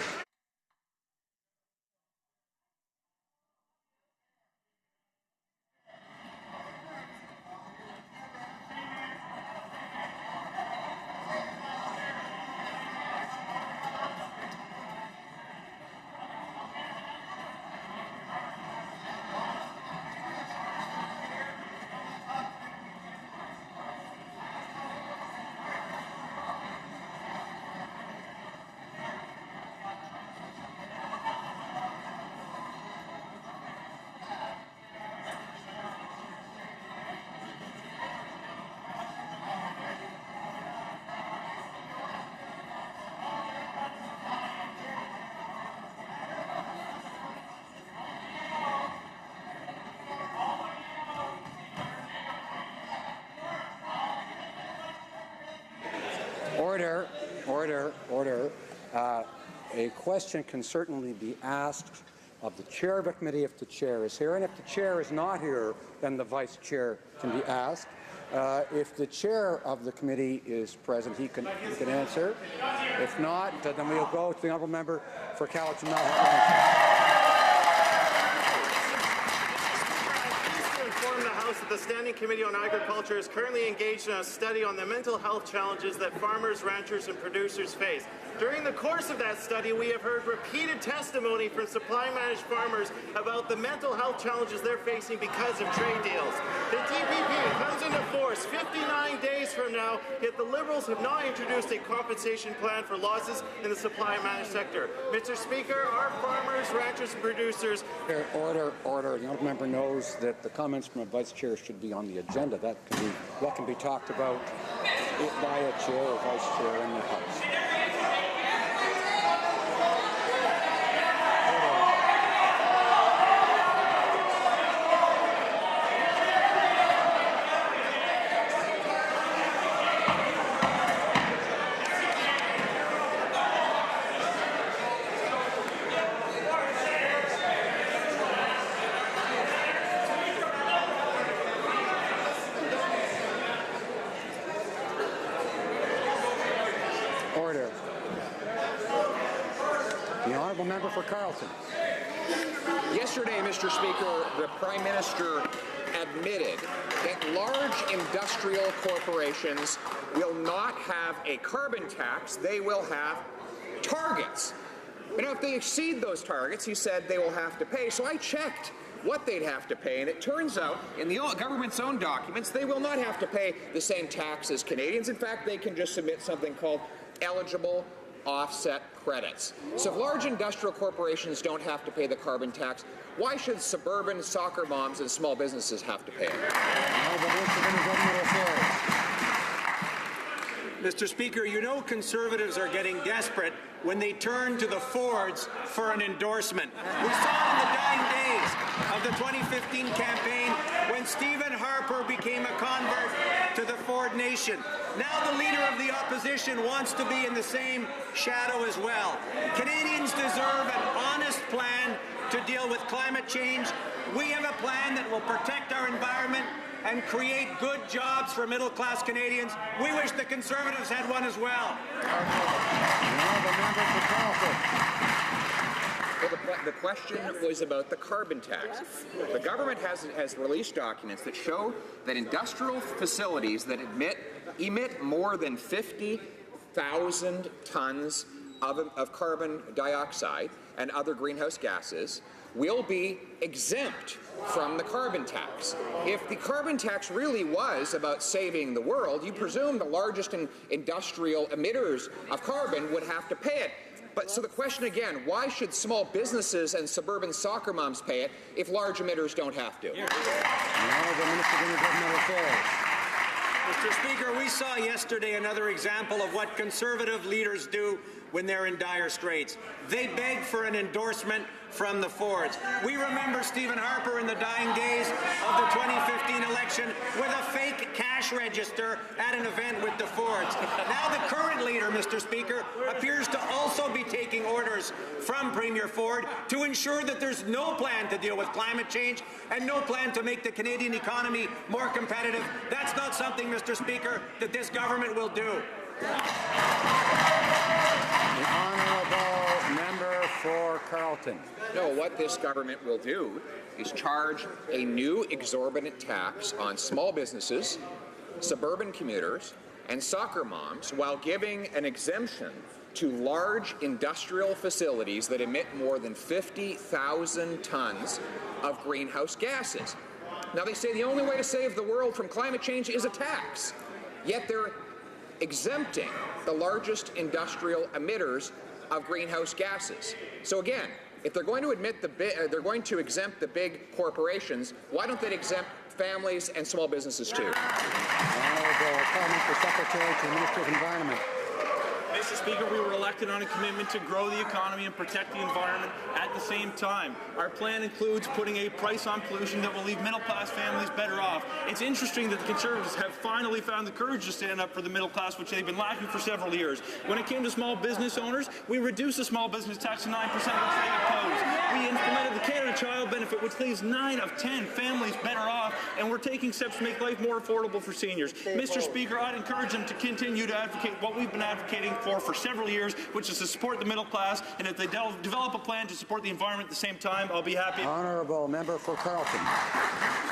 [SPEAKER 2] Order. A question can certainly be asked of the chair of a committee if the chair is here, and if the chair is not here, then the vice chair can be asked. If the chair of the committee is present, he can answer. If not, then we'll go to the honourable member for Calgary.
[SPEAKER 1] The House that the Standing Committee on Agriculture is currently engaged in a study on the mental health challenges that farmers, ranchers, and producers face. During the course of that study, we have heard repeated testimony from supply-managed farmers about the mental health challenges they're facing because of trade deals. The TPP comes into force 59 days from now, yet the Liberals have not introduced a compensation plan for losses in the supply-managed sector. Mr. Speaker, our farmers, ranchers, and producers...
[SPEAKER 2] Order. The honourable member knows that the comments from a vice chair should be on the agenda. That can be what can be talked about by a chair or vice chair in the House. Member for Carleton.
[SPEAKER 9] Yesterday, Mr. Speaker, the Prime Minister admitted that large industrial corporations will not have a carbon tax, they will have targets. And if they exceed those targets, he said they will have to pay. So I checked what they'd have to pay, and it turns out, in the government's own documents, they will not have to pay the same tax as Canadians. In fact, they can just submit something called eligible offset credits. So if large industrial corporations don't have to pay the carbon tax, why should suburban soccer moms and small businesses have to pay it?
[SPEAKER 22] Mr. Speaker, you know Conservatives are getting desperate when they turn to the Fords for an endorsement. We saw in the dying days of the 2015 campaign when Stephen Harper became a convert to the Ford Nation. Now the leader of the opposition wants to be in the same shadow as well. Canadians deserve an honest plan to deal with climate change. We have a plan that will protect our environment and create good jobs for middle-class Canadians. We wish the Conservatives had one as well.
[SPEAKER 9] Well, the question was about the carbon tax. The government has released documents that show that industrial facilities that emit more than 50,000 tons of carbon dioxide and other greenhouse gases will be exempt from the carbon tax. If the carbon tax really was about saving the world, you presume the largest industrial emitters of carbon would have to pay it. But so the question again, why should small businesses and suburban soccer moms pay it if large emitters don't have to?
[SPEAKER 22] Mr. Speaker, we saw yesterday another example of what Conservative leaders do when they're in dire straits. They beg for an endorsement from the Fords. We remember Stephen Harper in the dying days of the 2015 election with a fake cash register at an event with the Fords. Now the current leader, Mr. Speaker, appears to also be taking orders from Premier Ford to ensure that there's no plan to deal with climate change and no plan to make the Canadian economy more competitive. That's not something, Mr. Speaker, that this government will do.
[SPEAKER 2] The honourable member for Carleton.
[SPEAKER 9] No, what this government will do is charge a new exorbitant tax on small businesses, suburban commuters, and soccer moms while giving an exemption to large industrial facilities that emit more than 50,000 tons of greenhouse gases. Now, they say the only way to save the world from climate change is a tax, yet they're exempting the largest industrial emitters of greenhouse gases. So again, if they're going to exempt the big corporations, why don't they exempt families and small businesses too?
[SPEAKER 2] Honourable Parliamentary Secretary to the Minister of Environment.
[SPEAKER 14] Mr. Speaker, we were elected on a commitment to grow the economy and protect the environment at the same time. Our plan includes putting a price on pollution that will leave middle-class families better off. It's interesting that the Conservatives have finally found the courage to stand up for the middle class, which they've been lacking for several years. When it came to small business owners, we reduced the small business tax to 9%, which they opposed. We implemented the Canada Child Benefit, which leaves 9 of 10 families better off, and we're taking steps to make life more affordable for seniors. Mr. Speaker, I'd encourage them to continue to advocate what we've been advocating for several years, which is to support the middle class, and if they develop a plan to support the environment at the same time, I'll be happy.
[SPEAKER 2] Honourable member for Carleton.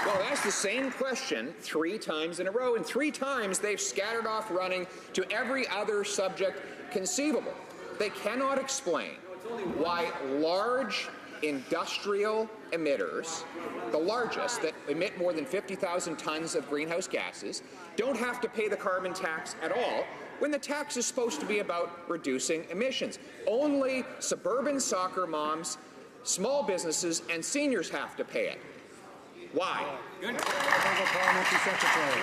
[SPEAKER 9] Well, that's the same question 3 times in a row, and 3 times they've scattered off running to every other subject conceivable. They cannot explain why large industrial emitters, the largest that emit more than 50,000 tons of greenhouse gases, don't have to pay the carbon tax at all, when the tax is supposed to be about reducing emissions. Only suburban soccer moms, small businesses, and seniors have to pay it. Why?
[SPEAKER 2] Parliamentary Secretary.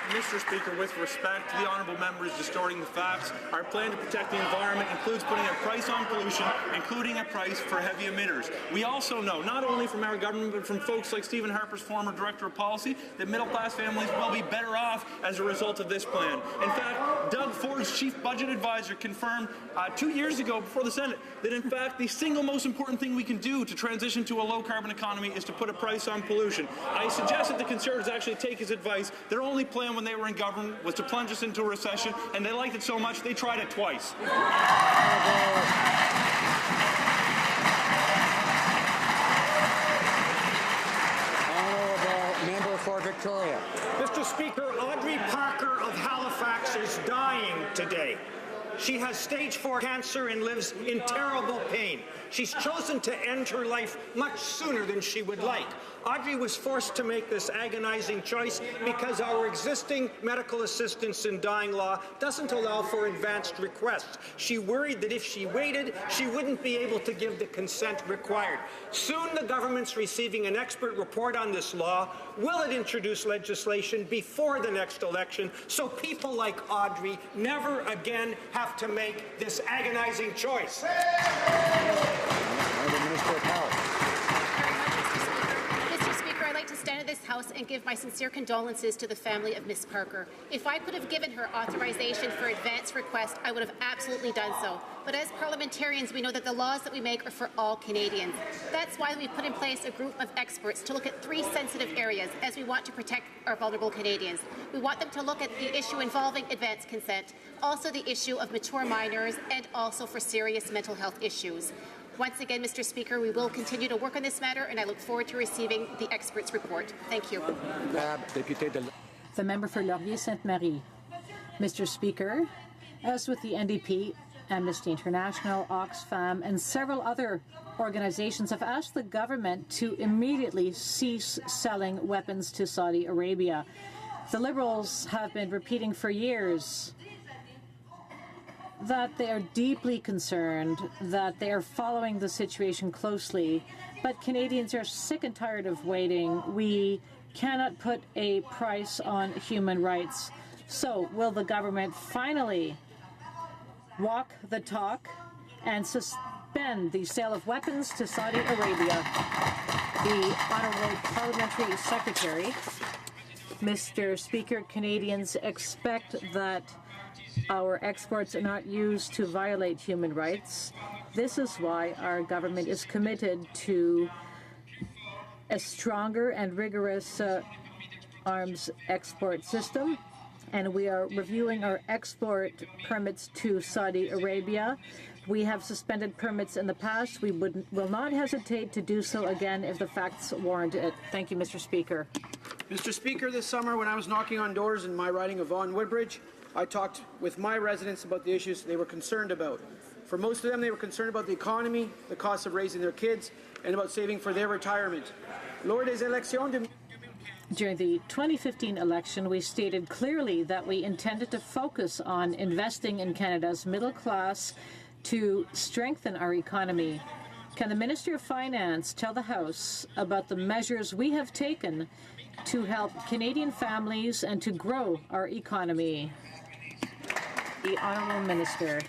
[SPEAKER 14] Mr. Speaker, with respect, the honourable member is distorting the facts. Our plan to protect the environment includes putting a price on pollution, including a price for heavy emitters. We also know, not only from our government, but from folks like Stephen Harper's former Director of Policy, that middle-class families will be better off as a result of this plan. In fact, Doug Ford's chief budget advisor confirmed 2 years ago before the Senate that, in fact, the single most important thing we can do to transition to a low-carbon economy is to put a price on pollution. I suggest that the Conservatives actually take his advice. Their only plan when they were in government was to plunge us into a recession, and they liked it so much they tried it twice.
[SPEAKER 2] Honourable member for Victoria.
[SPEAKER 10] Mr. Speaker, Audrey Parker of Halifax is dying today. She has stage 4 cancer and lives in terrible pain. She's chosen to end her life much sooner than she would like. Audrey was forced to make this agonizing choice because our existing medical assistance in dying law doesn't allow for advanced requests. She worried that if she waited, she wouldn't be able to give the consent required. Soon the government's receiving an expert report on this law. Will it introduce legislation before the next election so people like Audrey never again have to make this agonizing choice?
[SPEAKER 2] Minister of Health.
[SPEAKER 11] I'd like to stand at this House and give my sincere condolences to the family of Miss Parker. If I could have given her authorization for advance request, I would have absolutely done so. But as parliamentarians, we know that the laws that we make are for all Canadians. That's why we put in place a group of experts to look at 3 sensitive areas as we want to protect our vulnerable Canadians. We want them to look at the issue involving advance consent, also the issue of mature minors, and also for serious mental health issues. Once again, Mr. Speaker, we will continue to work on this matter, and I look forward to receiving the experts' report. Thank you.
[SPEAKER 12] The member for Laurier-Sainte-Marie. Mr. Speaker, as with the NDP, Amnesty International, Oxfam, and several other organizations have asked the government to immediately cease selling weapons to Saudi Arabia. The Liberals have been repeating for years that they are deeply concerned, that they are following the situation closely, but Canadians are sick and tired of waiting. We cannot put a price on human rights. So will the government finally walk the talk and suspend the sale of weapons to Saudi Arabia? The Honourable Parliamentary Secretary. Mr. Speaker, Canadians expect that our exports are not used to violate human rights. This is why our government is committed to a stronger and rigorous arms export system, and we are reviewing our export permits to Saudi Arabia. We have suspended permits in the past. We will not hesitate to do so again if the facts warrant it. Thank you, Mr. Speaker.
[SPEAKER 4] Mr. Speaker, this summer when I was knocking on doors in my riding of Vaughan Woodbridge, I talked with my residents about the issues they were concerned about. For most of them, they were concerned about the economy, the cost of raising their kids, and about saving for their retirement. Lors des élections de...
[SPEAKER 12] During the 2015 election, we stated clearly that we intended to focus on investing in Canada's middle class to strengthen our economy. Can the Minister of Finance tell the House about the measures we have taken to help Canadian families and to grow our economy? The Honourable Minister.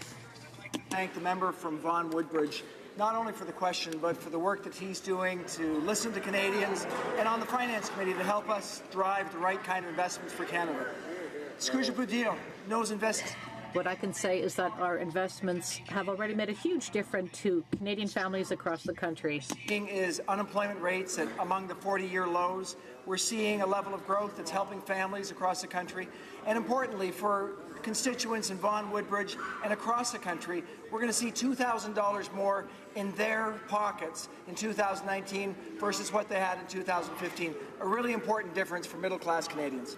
[SPEAKER 4] Thank the member from Vaughan Woodbridge, not only for the question, but for the work that he's doing to listen to Canadians and on the Finance Committee to help us drive the right kind of investments for Canada. Ce que je peux dire, nos investments.
[SPEAKER 12] What I can say is that our investments have already made a huge difference to Canadian families across the country.
[SPEAKER 4] Is unemployment rates at among the 40-year lows. We're seeing a level of growth that's helping families across the country. And importantly, for constituents in Vaughan Woodbridge and across the country, we're going to see $2,000 more in their pockets in 2019 versus what they had in 2015. A really important difference for middle-class Canadians.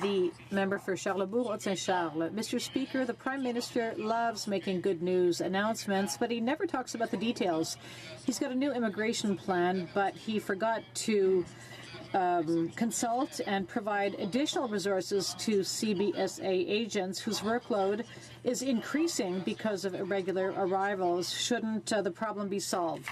[SPEAKER 12] The member for Charlebourg-Saint-Charles. Mr. Speaker, the Prime Minister loves making good news announcements, but he never talks about the details. He's got a new immigration plan, but he forgot to consult and provide additional resources to CBSA agents whose workload is increasing because of irregular arrivals. Shouldn't the problem be solved?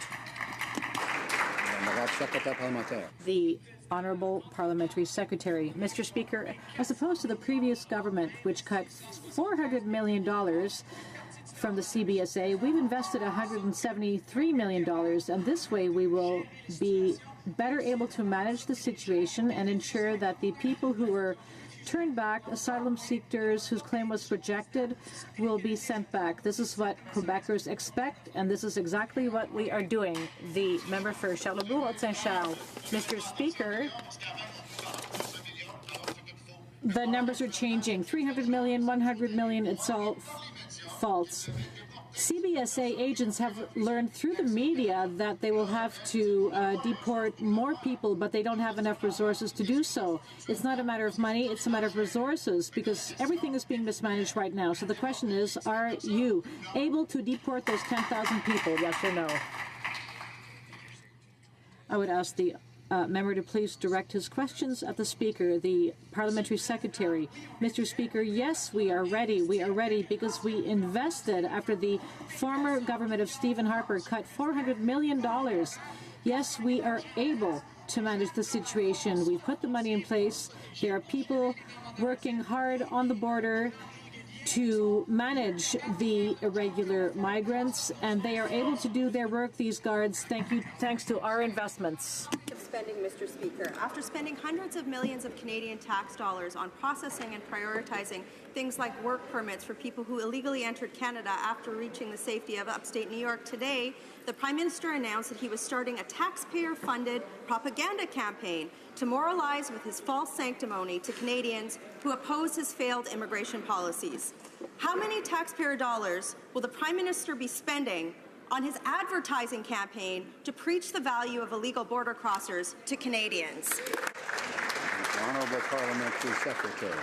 [SPEAKER 12] The Honourable Parliamentary Secretary. Mr. Speaker, as opposed to the previous government, which cut $400 million from the CBSA, we've invested $173 million, and this way we will be better able to manage the situation and ensure that the people who were turned back, asylum seekers whose claim was rejected, will be sent back. This is what Quebecers expect, and this is exactly what we are doing. The member for Charlebourg-Saint-Charles. Mr. Speaker, the numbers are changing. 300 million, 100 million, it's all false. CBSA agents have learned through the media that they will have to deport more people, but they don't have enough resources to do so. It's not a matter of money, it's a matter of resources, because everything is being mismanaged right now. So the question is, are you able to deport those 10,000 people, yes or no? I would ask the member to please direct his questions at the Speaker, the Parliamentary Secretary. Mr. Speaker, yes, we are ready. We are ready because we invested after the former government of Stephen Harper cut $400 million. Yes, we are able to manage the situation. We've put the money in place. There are people working hard on the border to manage the irregular migrants, and they are able to do their work, these guards, thanks to our investments.
[SPEAKER 13] Spending, Mr. Speaker. After spending hundreds of millions of Canadian tax dollars on processing and prioritizing things like work permits for people who illegally entered Canada after reaching the safety of upstate New York, today the Prime Minister announced that he was starting a taxpayer-funded propaganda campaign to moralize with his false sanctimony to Canadians who oppose his failed immigration policies. How many taxpayer dollars will the Prime Minister be spending on his advertising campaign to preach the value of illegal border crossers to Canadians?
[SPEAKER 2] Honourable Parliamentary Secretary.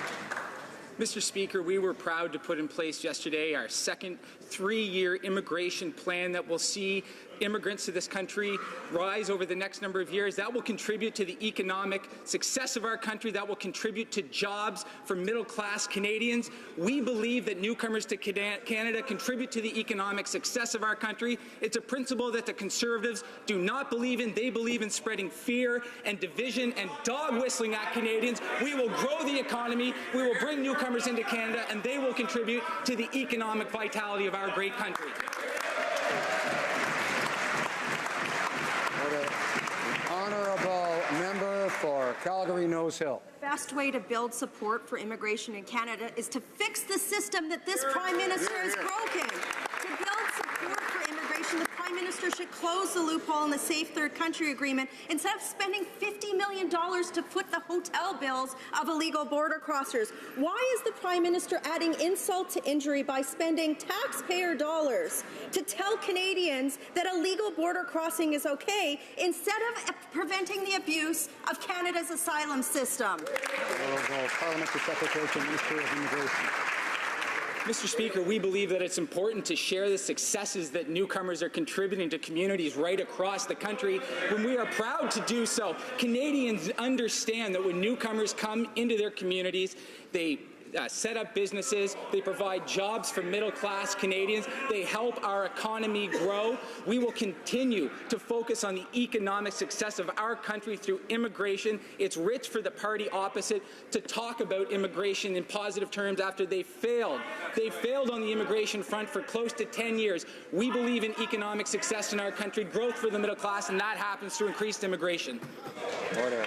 [SPEAKER 15] Mr. Speaker, we were proud to put in place yesterday our second 3-year immigration plan that will see immigrants to this country rise over the next number of years. That will contribute to the economic success of our country. That will contribute to jobs for middle-class Canadians. We believe that newcomers to Canada contribute to the economic success of our country. It's a principle that the Conservatives do not believe in. They believe in spreading fear and division and dog-whistling at Canadians. We will grow the economy. We will bring newcomers into Canada, and they will contribute to the economic vitality of our great country.
[SPEAKER 2] Honourable member for Calgary-Nose Hill.
[SPEAKER 13] The best way to build support for immigration in Canada is to fix the system that this Prime Minister has broken. To build support for immigration, the Prime Minister should close the loophole in the Safe Third Country Agreement instead of spending $50 million to foot the hotel bills of illegal border crossers. Why is the Prime Minister adding insult to injury by spending taxpayer dollars to tell Canadians that illegal border crossing is okay instead of preventing the abuse of Canada's asylum system?
[SPEAKER 2] Parliamentary Secretary to Minister of Immigration.
[SPEAKER 15] Mr. Speaker, we believe that it's important to share the successes that newcomers are contributing to communities right across the country when we are proud to do so. Canadians understand that when newcomers come into their communities, they set up businesses, they provide jobs for middle-class Canadians, they help our economy grow. We will continue to focus on the economic success of our country through immigration. It's rich for the party opposite to talk about immigration in positive terms after they failed. They failed on the immigration front for close to 10 years. We believe in economic success in our country, growth for the middle class, and that happens through increased immigration.
[SPEAKER 2] Order.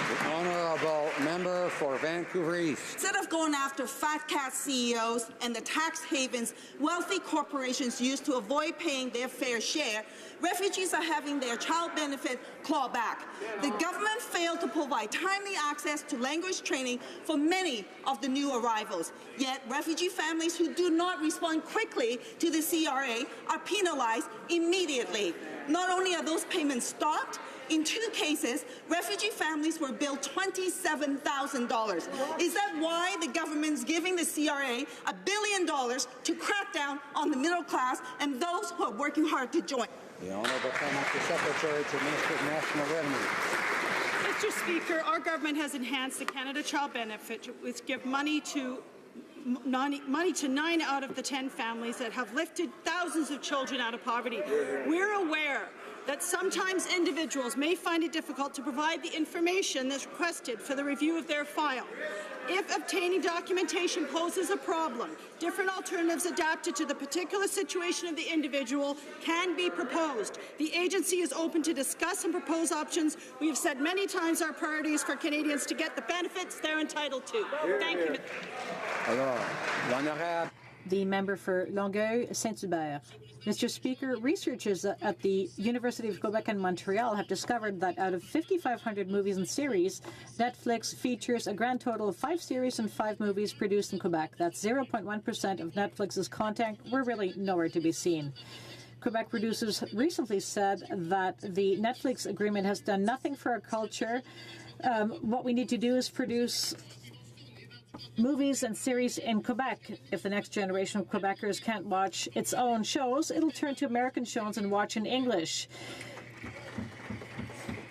[SPEAKER 2] The honourable member for Vancouver East.
[SPEAKER 16] Instead of going after fat cat CEOs and the tax havens wealthy corporations use to avoid paying their fair share, refugees are having their child benefit clawed back. The government failed to provide timely access to language training for many of the new arrivals. Yet refugee families who do not respond quickly to the CRA are penalized immediately. Not only are those payments stopped, in 2 cases, refugee families were billed $27,000. Is that why the government's giving the CRA $1 billion to crack down on the middle class and those who are working hard to join?
[SPEAKER 2] The Honourable Parliamentary Secretary to Minister of National Revenue.
[SPEAKER 8] Mr. Speaker, our government has enhanced the Canada Child Benefit, which give money to 9 out of the 10 families that have lifted thousands of children out of poverty. We're aware that sometimes individuals may find it difficult to provide the information that's requested for the review of their file. If obtaining documentation poses a problem, different alternatives adapted to the particular situation of the individual can be proposed. The agency is open to discuss and propose options. We have said many times our priority is for Canadians to get the benefits they're entitled to. Thank you.
[SPEAKER 12] The member for Longueuil-Saint-Hubert. Mr. Speaker, researchers at the University of Quebec and Montreal have discovered that out of 5,500 movies and series, Netflix features a grand total of 5 series and 5 movies produced in Quebec. That's 0.1% of Netflix's content. We're really nowhere to be seen. Quebec producers recently said that the Netflix agreement has done nothing for our culture. What we need to do is produce movies and series in Quebec. If the next generation of Quebecers can't watch its own shows, it'll turn to American shows and watch in English.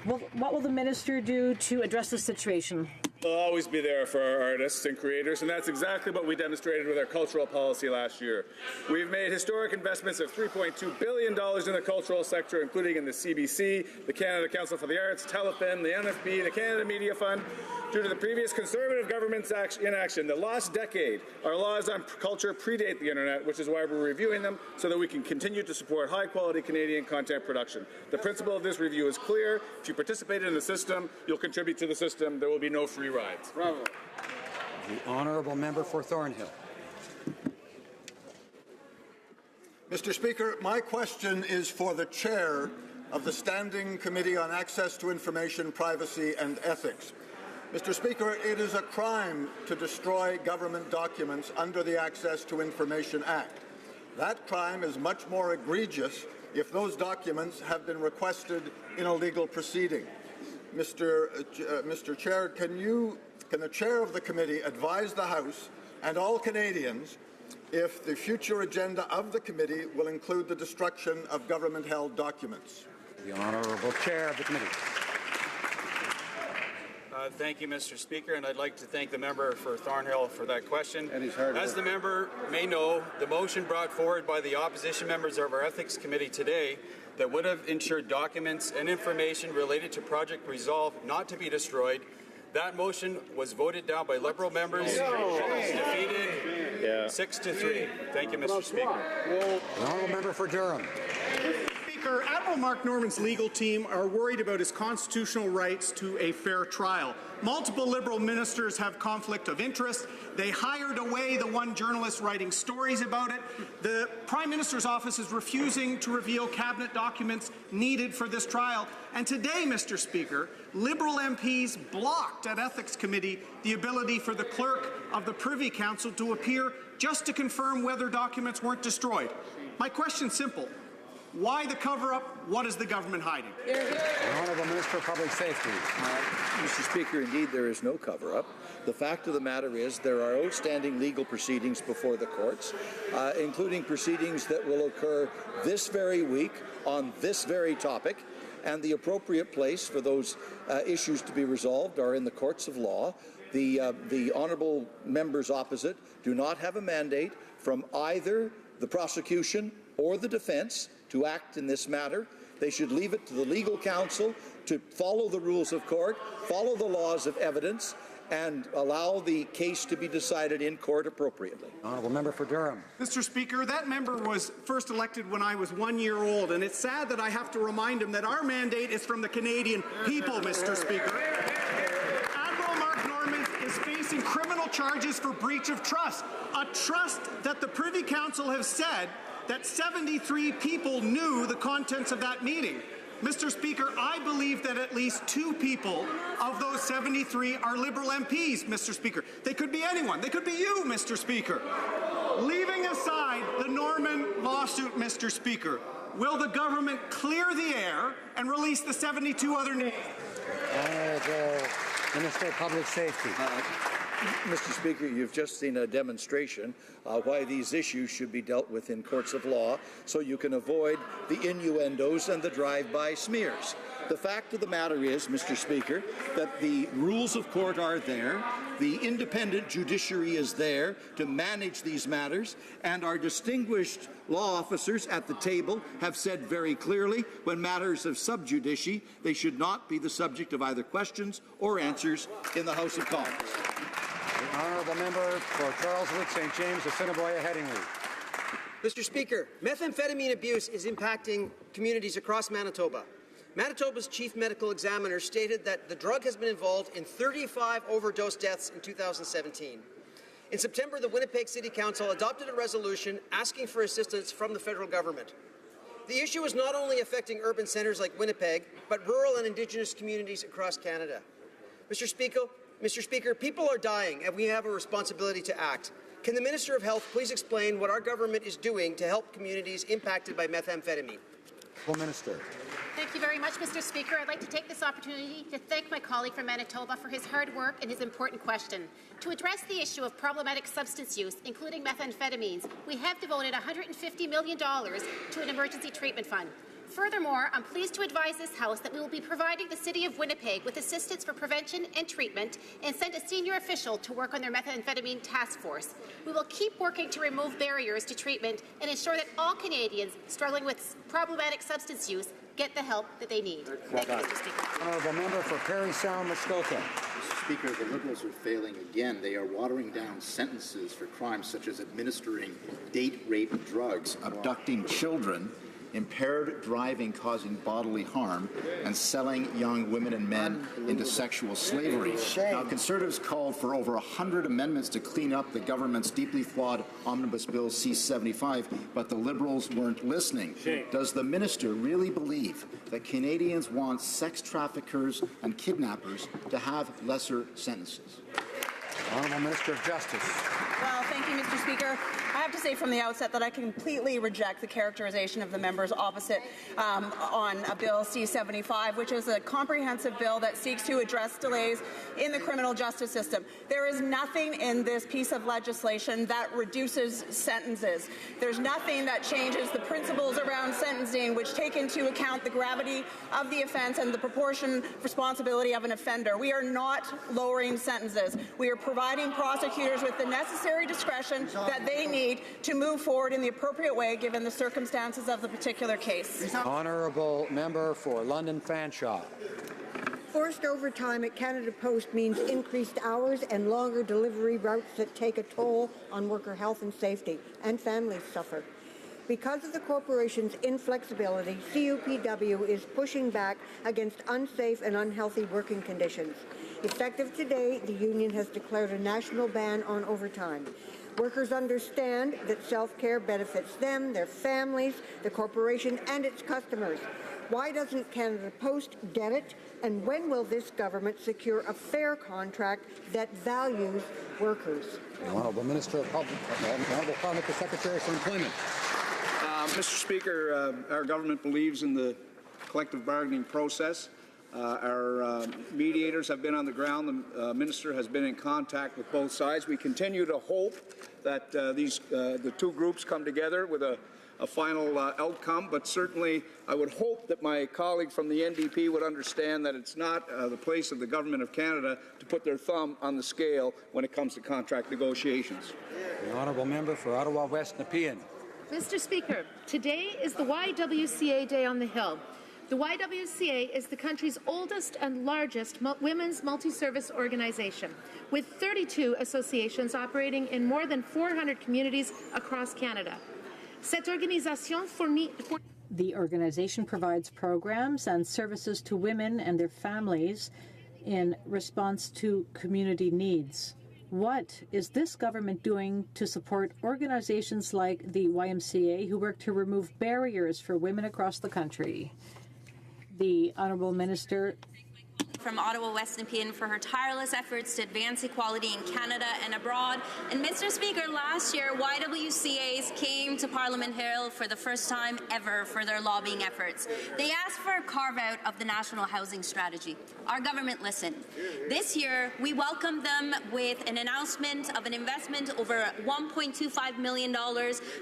[SPEAKER 12] What will the minister do to address this situation?
[SPEAKER 17] We'll always be there for our artists and creators, and that's exactly what we demonstrated with our cultural policy last year. We've made historic investments of $3.2 billion in the cultural sector, including in the CBC, the Canada Council for the Arts, Telefilm, the NFB, the Canada Media Fund. Due to the previous Conservative government's inaction, the last decade, our laws on culture predate the internet, which is why we're reviewing them so that we can continue to support high-quality Canadian content production. The principle of this review is clear. If you participate in the system, you'll contribute to the system. There will be no free rides.
[SPEAKER 2] Bravo. The honourable member for Thornhill.
[SPEAKER 21] Mr. Speaker, my question is for the chair of the Standing Committee on Access to Information, Privacy and Ethics. Mr. Speaker, it is a crime to destroy government documents under the Access to Information Act. That crime is much more egregious if those documents have been requested in a legal proceeding. Mr. Chair, can the chair of the committee advise the House and all Canadians
[SPEAKER 7] if the future agenda of the committee will include the destruction of government-held documents.
[SPEAKER 2] The Honourable Chair of the Committee.
[SPEAKER 18] Thank you, Mr. Speaker, and I'd like to thank the member for Thornhill for that question. As the member may know, the motion brought forward by the opposition members of our Ethics Committee today that would have ensured documents and information related to Project Resolve not to be destroyed, that motion was voted down by Liberal members. Defeated 6-3. Thank you, Mr. Speaker.
[SPEAKER 2] The Honourable Member for Durham.
[SPEAKER 20] Speaker, Admiral Mark Norman's legal team are worried about his constitutional rights to a fair trial. Multiple Liberal ministers have conflict of interest. They hired away the one journalist writing stories about it. The Prime Minister's office is refusing to reveal cabinet documents needed for this trial. And today, Mr. Speaker, Liberal MPs blocked at Ethics Committee the ability for the clerk of the Privy Council to appear just to confirm whether documents weren't destroyed. My question's simple. Why the cover-up? What is the government hiding?
[SPEAKER 2] The Honourable Minister of Public Safety.
[SPEAKER 24] Mr. Speaker, indeed there is no cover-up. The fact of the matter is there are outstanding legal proceedings before the courts, including proceedings that will occur this very week on this very topic, and the appropriate place for those issues to be resolved are in the courts of law. The honourable members opposite do not have a mandate from either the prosecution or the defence to act in this matter. They should leave it to the legal counsel to follow the rules of court, follow the laws of evidence, and allow the case to be decided in court appropriately.
[SPEAKER 2] Honourable Member for Durham.
[SPEAKER 20] Mr. Speaker, that member was first elected when I was 1 year old, and it's sad that I have to remind him that our mandate is from the Canadian people, Mr. Speaker. Admiral Mark Norman is facing criminal charges for breach of trust, a trust that the Privy Council has said that 73 people knew the contents of that meeting. Mr. Speaker, I believe that at least 2 people of those 73 are Liberal MPs, Mr. Speaker. They could be anyone. They could be you, Mr. Speaker. Leaving aside the Norman lawsuit, Mr. Speaker, will the government clear the air and release the 72 other names?
[SPEAKER 2] Honourable Minister of Public Safety.
[SPEAKER 24] Mr. Speaker, you've just seen a demonstration why these issues should be dealt with in courts of law so you can avoid the innuendos and the drive-by smears. The fact of the matter is, Mr. Speaker, that the rules of court are there, the independent judiciary is there to manage these matters, and our distinguished law officers at the table have said very clearly when matters of sub judice, they should not be the subject of either questions or answers in the House of Commons.
[SPEAKER 2] The Honourable Member for Charleswood, St. James, Assiniboia, Headingley.
[SPEAKER 25] Mr. Speaker, methamphetamine abuse is impacting communities across Manitoba. Manitoba's chief medical examiner stated that the drug has been involved in 35 overdose deaths in 2017. In September, the Winnipeg City Council adopted a resolution asking for assistance from the federal government. The issue is not only affecting urban centres like Winnipeg, but rural and Indigenous communities across Canada. Mr. Speaker, people are dying, and we have a responsibility to act. Can the Minister of Health please explain what our government is doing to help communities impacted by methamphetamine?
[SPEAKER 2] Minister.
[SPEAKER 11] Thank you very much, Mr. Speaker. I'd like to take this opportunity to thank my colleague from Manitoba for his hard work and his important question. To address the issue of problematic substance use, including methamphetamines, we have devoted $150 million to an emergency treatment fund. Furthermore, I'm pleased to advise this House that we will be providing the City of Winnipeg with assistance for prevention and treatment and send a senior official to work on their methamphetamine task force. We will keep working to remove barriers to treatment and ensure that all Canadians struggling with problematic substance use get the help that they need. Thank you, Mr. Speaker.
[SPEAKER 2] Honourable Member for Parry Sound, Muskoka.
[SPEAKER 26] Mr. Speaker, the Liberals are failing again. They are watering down sentences for crimes such as administering date-rape drugs, abducting children, impaired driving causing bodily harm, and selling young women and men into sexual slavery. Now, Conservatives called for over 100 amendments to clean up the government's deeply flawed Omnibus Bill C-75, but the Liberals weren't listening. Does the minister really believe that Canadians want sex traffickers and kidnappers to have lesser sentences?
[SPEAKER 2] Honourable Minister of Justice.
[SPEAKER 27] Well, thank you, Mr. Speaker.
[SPEAKER 1] I have to say from the outset that I completely reject the characterization of the members opposite on Bill C-75, which is a comprehensive bill that seeks to address delays in the criminal justice system. There is nothing in this piece of legislation that reduces sentences. There's nothing that changes the principles around sentencing, which take into account the gravity of the offense and the proportion responsibility of an offender. We are not lowering sentences. We are providing prosecutors with the necessary discretion that they need to move forward in the appropriate way given the circumstances of the particular case.
[SPEAKER 2] Honourable member for London Fanshawe.
[SPEAKER 3] Forced overtime at Canada Post means increased hours and longer delivery routes that take a toll on worker health and safety, and families suffer. Because of the corporation's inflexibility, CUPW is pushing back against unsafe and unhealthy working conditions. Effective today, the union has declared a national ban on overtime. Workers understand that self-care benefits them, their families, the corporation, and its customers. Why doesn't Canada Post get it? And when will this government secure a fair contract that values workers?
[SPEAKER 2] The Honourable Minister of Public, Honourable Parliament, the Secretary for Employment.
[SPEAKER 5] Mr. Speaker, our government believes in the collective bargaining process. Our mediators have been on the ground. The minister has been in contact with both sides. We continue to hope that the two groups come together with a final outcome, but certainly I would hope that my colleague from the NDP would understand that it's not the place of the Government of Canada to put their thumb on the scale when it comes to contract negotiations.
[SPEAKER 2] The Honourable Member for Ottawa West Nepean.
[SPEAKER 6] Mr. Speaker, today is the YWCA Day on the Hill. The YWCA is the country's oldest and largest women's multi-service organization, with 32 associations operating in more than 400 communities across Canada.
[SPEAKER 12] The organization provides programs and services to women and their families in response to community needs. What is this government doing to support organizations like the YMCA who work to remove barriers for women across the country? The Honourable Minister
[SPEAKER 19] from Ottawa West Nepean for her tireless efforts to advance equality in Canada and abroad. And Mr. Speaker, last year, YWCAs came to Parliament Hill for the first time ever for their lobbying efforts. They asked for a carve-out of the National Housing Strategy. Our government listened. This year, we welcomed them with an announcement of an investment over $1.25 million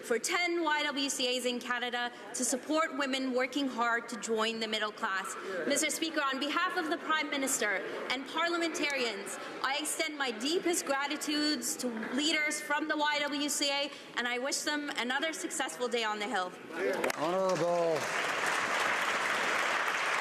[SPEAKER 19] for 10 YWCAs in Canada to support women working hard to join the middle class. Mr. Speaker, on behalf of the Prime Minister and parliamentarians, I extend my deepest gratitudes to leaders from the YWCA, and I wish them another successful day on the Hill.
[SPEAKER 2] Honourable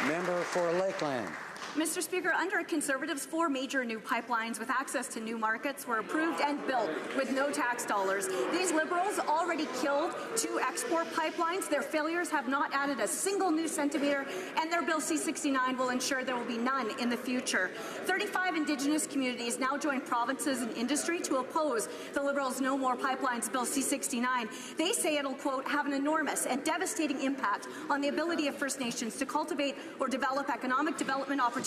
[SPEAKER 2] Member for Lakeland.
[SPEAKER 23] Mr. Speaker, under Conservatives, 4 major new pipelines with access to new markets were approved and built with no tax dollars. These Liberals already killed 2 export pipelines. Their failures have not added a single new centimetre, and their Bill C-69 will ensure there will be none in the future. 35 Indigenous communities now join provinces and industry to oppose the Liberals' No More Pipelines Bill C-69. They say it'll, quote, have an enormous and devastating impact on the ability of First Nations to cultivate or develop economic development opportunities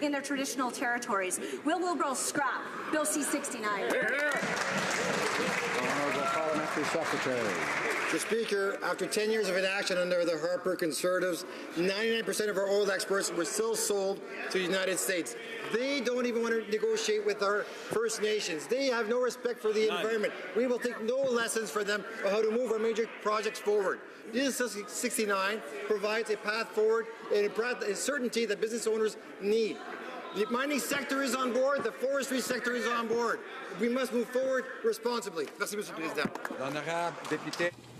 [SPEAKER 23] in their traditional territories. Will Liberals scrap Bill C-69?
[SPEAKER 2] Honourable Parliamentary Secretary.
[SPEAKER 27] Mr. Speaker, after 10 years of inaction under the Harper Conservatives, 99% of our oil exports were still sold to the United States. They don't even want to negotiate with our First Nations. They have no respect for the environment. We will take no lessons from them on how to move our major projects forward. This 69 provides a path forward and a certainty that business owners need. The mining sector is on board. The forestry sector is on board. We must move forward responsibly. Merci, Mr. Président.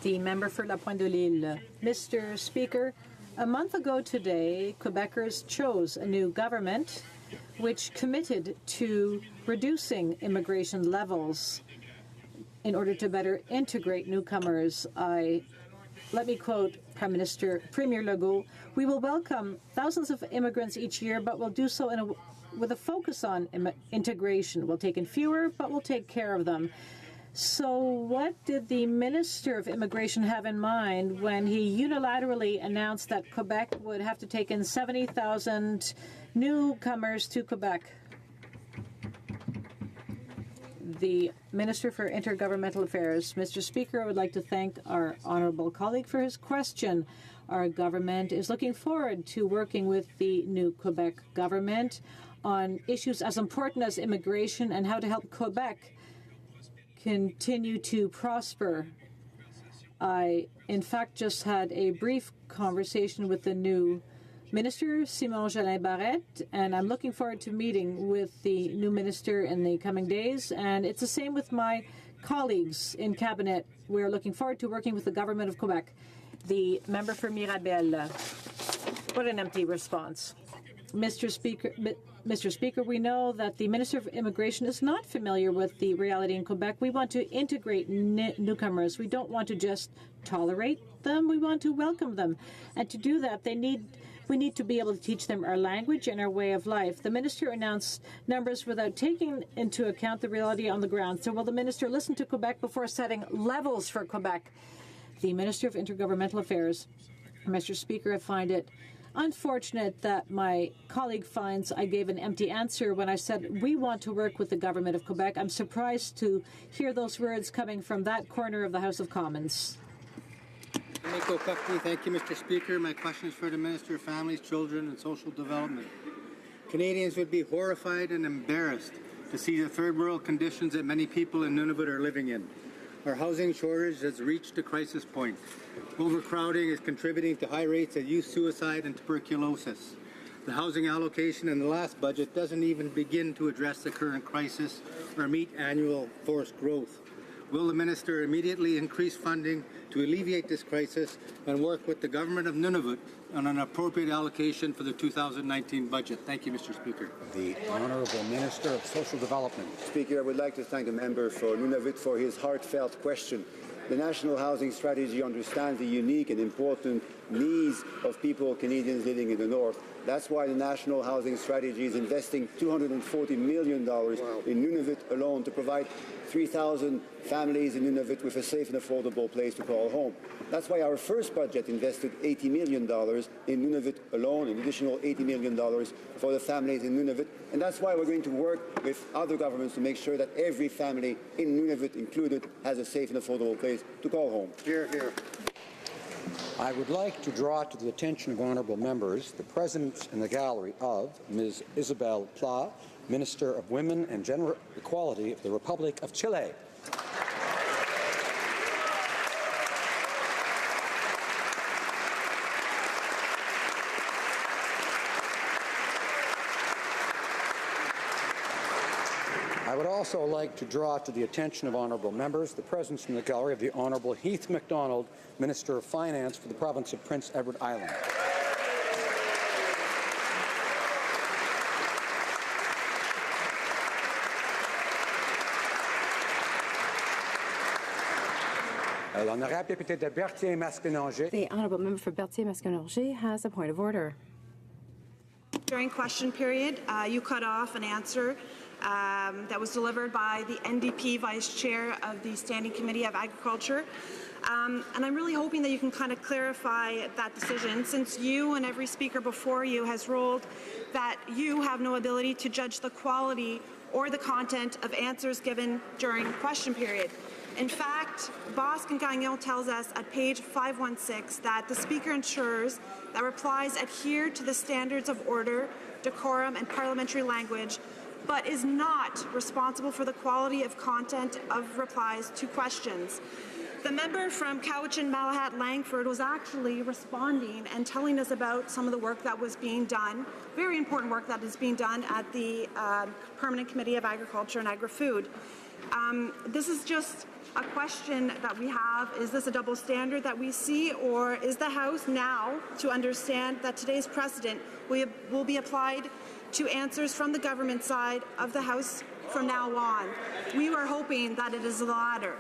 [SPEAKER 12] The member for La Pointe de l'Île. Mr. Speaker, a month ago today, Quebecers chose a new government which committed to reducing immigration levels in order to better integrate newcomers. Let me quote Premier Legault, "We will welcome thousands of immigrants each year, but we'll do so with a focus on integration. We'll take in fewer, but we'll take care of them." So what did the Minister of Immigration have in mind when he unilaterally announced that Quebec would have to take in 70,000 newcomers to Quebec? The Minister for Intergovernmental Affairs. Mr. Speaker, I would like to thank our honourable colleague for his question. Our government is looking forward to working with the new Quebec government on issues as important as immigration and how to help Quebec continue to prosper. I, in fact, just had a brief conversation with the new Minister, Simon Jolin Barrette, and I'm looking forward to meeting with the new minister in the coming days. And it's the same with my colleagues in Cabinet. We're looking forward to working with the government of Quebec. The member for Mirabel. What an empty response. Mr. Speaker, we know that the Minister of Immigration is not familiar with the reality in Quebec. We want to integrate newcomers. We don't want to just tolerate them. We want to welcome them. And to do that, we need to be able to teach them our language and our way of life. The minister announced numbers without taking into account the reality on the ground. So will the minister listen to Quebec before setting levels for Quebec? The Minister of Intergovernmental Affairs. Mr. Speaker, I find it unfortunate that my colleague finds I gave an empty answer when I said we want to work with the government of Quebec. I'm surprised to hear those words coming from that corner of the House of Commons.
[SPEAKER 4] Thank you, Mr. Speaker. My question is for the Minister of Families, Children and Social Development. Canadians would be horrified and embarrassed to see the third world conditions that many people in Nunavut are living in. Our housing shortage has reached a crisis point. Overcrowding is contributing to high rates of youth suicide and tuberculosis. The housing allocation in the last budget doesn't even begin to address the current crisis or meet annual forced growth. Will the minister immediately increase funding to alleviate this crisis and work with the government of Nunavut on an appropriate allocation for the 2019 budget? Thank you, Mr. Speaker.
[SPEAKER 2] The Honourable Minister of Social Development.
[SPEAKER 9] Speaker, I would like to thank the member for Nunavut for his heartfelt question. The National Housing Strategy understands the unique and important needs of Canadians living in the North. That's why the National Housing Strategy is investing $240 million in Nunavut alone to provide 3,000 families in Nunavut with a safe and affordable place to call home. That's why our first budget invested $80 million in Nunavut alone, an additional $80 million for the families in Nunavut. And that's why we're going to work with other governments to make sure that every family in Nunavut included has a safe and affordable place to call home. Hear, hear.
[SPEAKER 2] I would like to draw to the attention of honourable members the presence in the gallery of Ms. Isabel Pla, Minister of Women and Gender Equality of the Republic of Chile. I would also like to draw to the attention of honourable members the presence in the gallery of the Honourable Heath MacDonald, Minister of Finance for the province of Prince Edward Island.
[SPEAKER 10] The honourable member for Berthier-Masconager has a point of order.
[SPEAKER 8] During question period, you cut off an answer that was delivered by the NDP Vice Chair of the Standing Committee of Agriculture. And I'm really hoping that you can kind of clarify that decision, since you and every speaker before you has ruled that you have no ability to judge the quality or the content of answers given during question period. In fact, Bosque and Gagnon tells us at page 516 that the Speaker ensures that replies adhere to the standards of order, decorum, and parliamentary language, but is not responsible for the quality of content of replies to questions. The member from Cowichan, Langford was actually responding and telling us about some of the work that was being done, very important work that is being done at the Permanent Committee of Agriculture and Agri-Food. This is just a question that we have. Is this a double standard that we see, or is the House now to understand that today's precedent will be applied to answers from the government side of the House from now on? We were hoping that it is the latter.